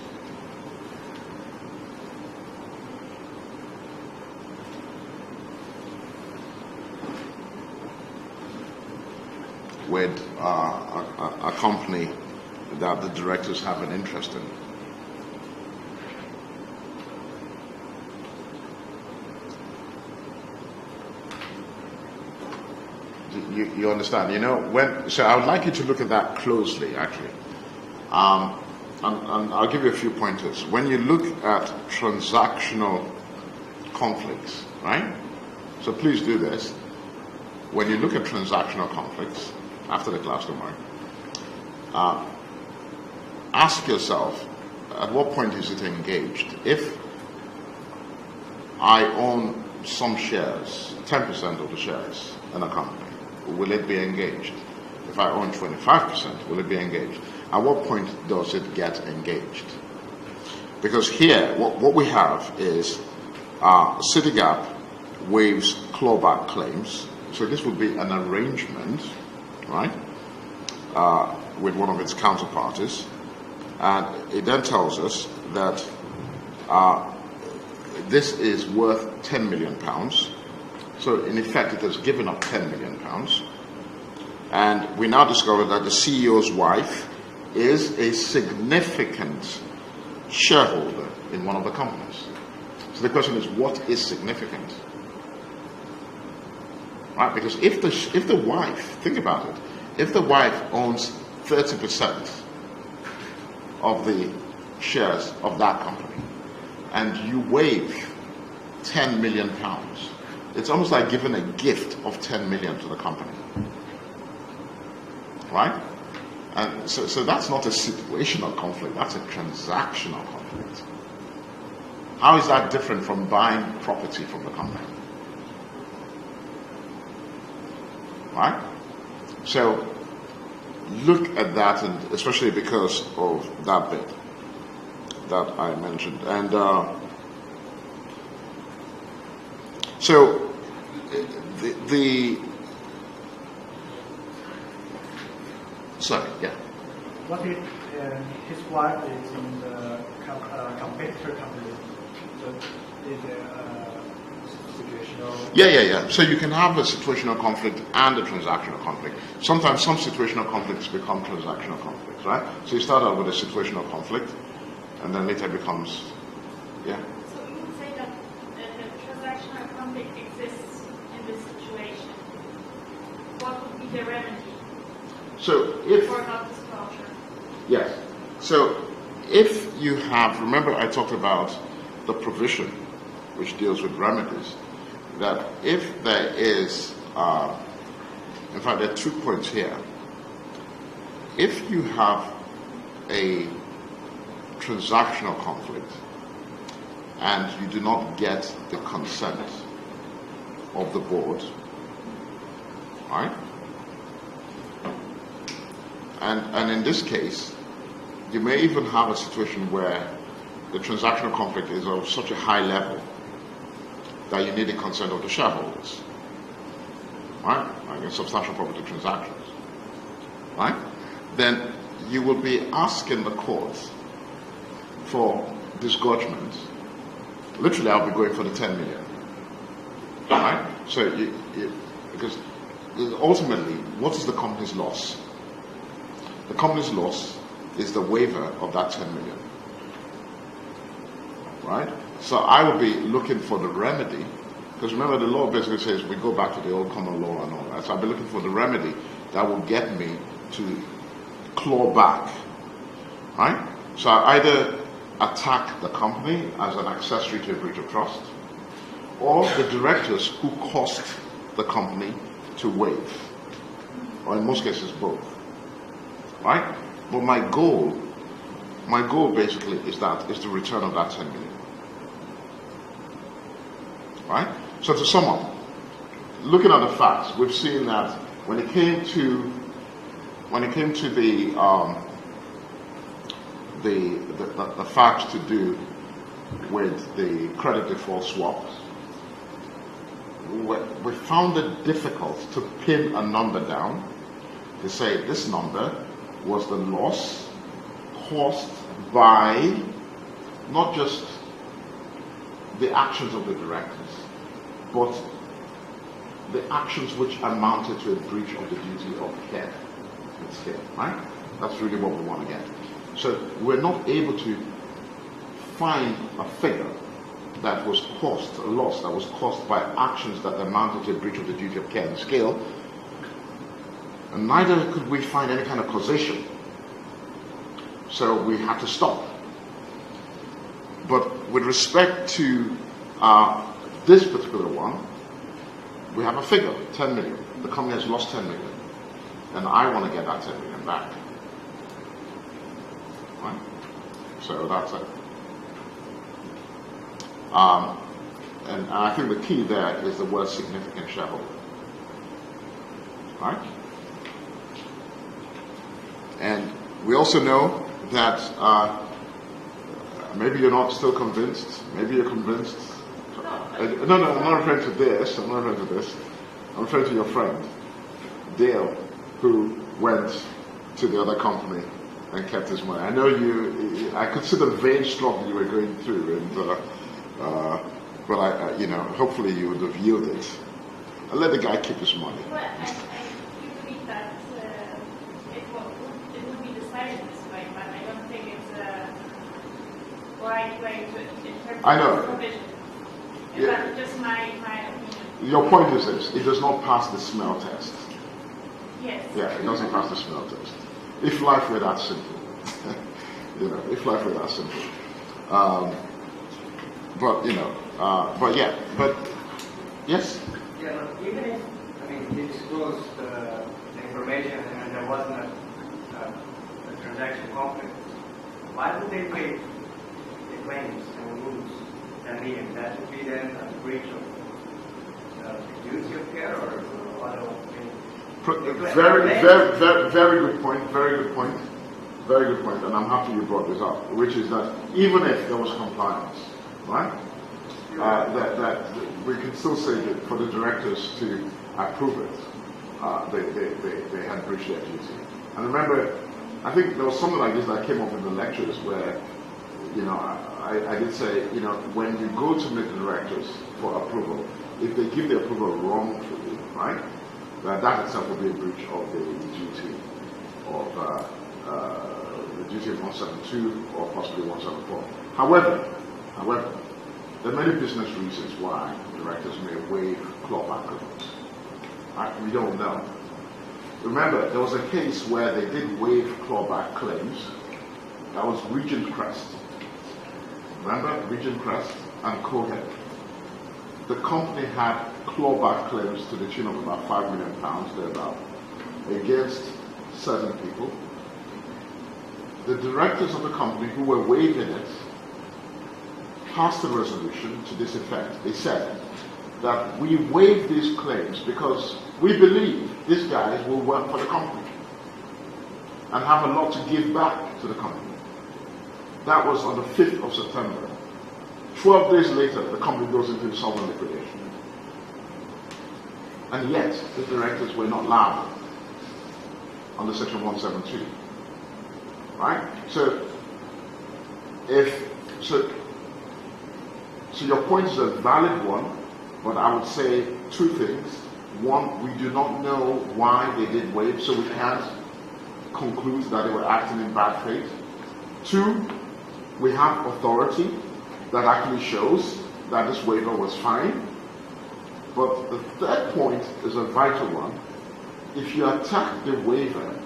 with a company that the directors have an interest in? You understand? You know, so I would like you to look at that closely, actually. And I'll give you a few pointers. When you look at transactional conflicts, right? So please do this. When you look at transactional conflicts, after the class, don't worry, ask yourself, at what point is it engaged? If I own some shares, 10% of the shares in a company, will it be engaged? If I own 25%, will it be engaged? At what point does it get engaged? Because here, what we have is Citigap waives clawback claims. So this would be an arrangement, right, with one of its counterparties. And it then tells us that this is worth £10 million. So in effect, it has given up £10 million. And we now discover that the CEO's wife is a significant shareholder in one of the companies. So the question is, what is significant? Right? Because if the wife, think about it, if the wife owns 30% of the shares of that company, and you waive £10 million, it's almost like giving a gift of 10 million to the company, right? And so that's not a situational conflict, that's a transactional conflict. How is that different from buying property from the company? Right? So look at that, and especially because of that bit that I mentioned. And so sorry, yeah. What if his wife is in the competitor company? So is there situational? Yeah. So you can have a situational conflict and a transactional conflict. Sometimes some situational conflicts become transactional conflicts, right? So you start out with a situational conflict, and then later it becomes, yeah. So you would say that the transactional conflict exists in this situation. What would be the remedy? So if For not disclosure. yes, so if you have, remember I talked about the provision which deals with remedies, that if there is, in fact there are 2 points here. If you have a transactional conflict and you do not get the consent of the board, right? And in this case, you may even have a situation where the transactional conflict is of such a high level that you need the consent of the shareholders, right? Like in substantial property transactions, right? Then you will be asking the court for disgorgement literally I'll be going for the 10 million. Right? So, because ultimately, what is the company's loss? The company's loss is the waiver of that 10 million. Right? So I will be looking for the remedy, because remember the law basically says we go back to the old common law and all that. So I'll be looking for the remedy that will get me to claw back. Right? So I either attack the company as an accessory to a breach of trust, or the directors who caused the company to waive, or in most cases both. Right? But my goal basically is the return of that 10 million. Right? So to sum up, looking at the facts, we've seen that when it came to the facts to do with the credit default swaps, we found it difficult to pin a number down to say this number was the loss caused by not just the actions of the directors, but the actions which amounted to a breach of the duty of care and scale, right? That's really what we want to get. So we're not able to find a figure that was caused, a loss that was caused by actions that amounted to a breach of the duty of care and scale, and neither could we find any kind of causation. So we had to stop. But with respect to this particular one, we have a figure, 10 million. The company has lost 10 million. And I want to get that 10 million back. Right? So that's it. And I think the key there is the word significant shareholder. Right? And we also know that maybe you're not still convinced. Maybe you're convinced. No, I'm not referring to this. I'm referring to your friend, Dale, who went to the other company and kept his money. I know I could see the vain struggle you were going through, but hopefully you would have yielded. And let the guy keep his money. Well, I do believe that it would be decided this way, but I don't think it's a right way to interpret the provision. Yeah. That's just my opinion. Your point is this: it does not pass the smell test. Yes. Yeah, it doesn't pass the smell test. If life were that simple, if life were that simple. But yes. Yeah, but even if you disclosed the information and there wasn't a transaction conflict, why would they waive the claims and lose 10 million? That would be then a breach of duty of care or other. Very good point. Very good point. And I'm happy you brought this up, which is that even if there was compliance, right? That we can still say that for the directors to approve it, they had breached their duty. And remember, I think there was something like this that came up in the lectures where, I did say, when you go to meet the directors for approval, if they give the approval wrongfully, right, that itself will be a breach of the duty of the duty of 172 or possibly 174. However, there are many business reasons why directors may waive clawback claims. We don't know. Remember, there was a case where they did waive clawback claims. That was Regent Crest. Remember, Regent Crest and Cohen. The company had clawback claims to the tune of about £5 million, thereabout, against certain people. The directors of the company who were waiving it passed a resolution to this effect. They said that we waive these claims because we believe these guys will work for the company and have a lot to give back to the company. That was on the 5th of September. 12 days later, the company goes into insolvent liquidation. And yet, the directors were not liable under Section 172. So your point is a valid one, but I would say two things. One, we do not know why they did waive, so we can't conclude that they were acting in bad faith. Two, we have authority that actually shows that this waiver was fine. But the third point is a vital one. If you attack the waiver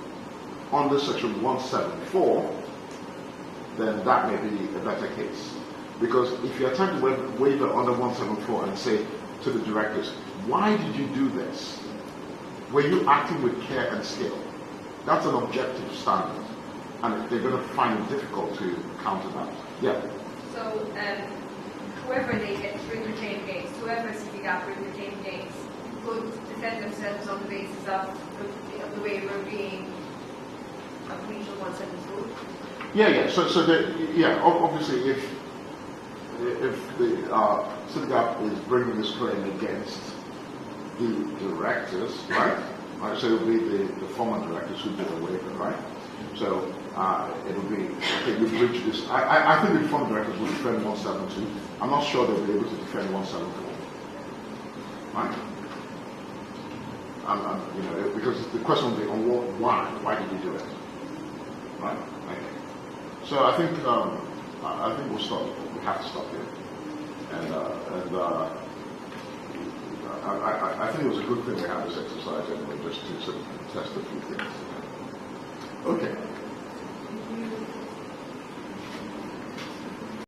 under section 174, then that may be a better case. Because if you attack the waiver under 174 and say to the directors, why did you do this? Were you acting with care and skill? That's an objective standard. And they're going to find it difficult to counter that. Yeah. So, whoever they get through retained gains, whoever CG got through retained gains, could defend themselves on the basis of the waiver being a breach of 172? Yeah. So obviously, if the CITGAP is bringing this claim against the directors, right? So it will be the former directors who did the waiver, right? So it will be, okay, we've reached this. I think the former directors will defend 172. I'm not sure they'll be able to defend 174, right? Because the question will be on why did you do it, right? Okay. So I think we'll stop. We have to stop here, and I think it was a good thing we had this exercise anyway, just to sort of test a few things. Okay.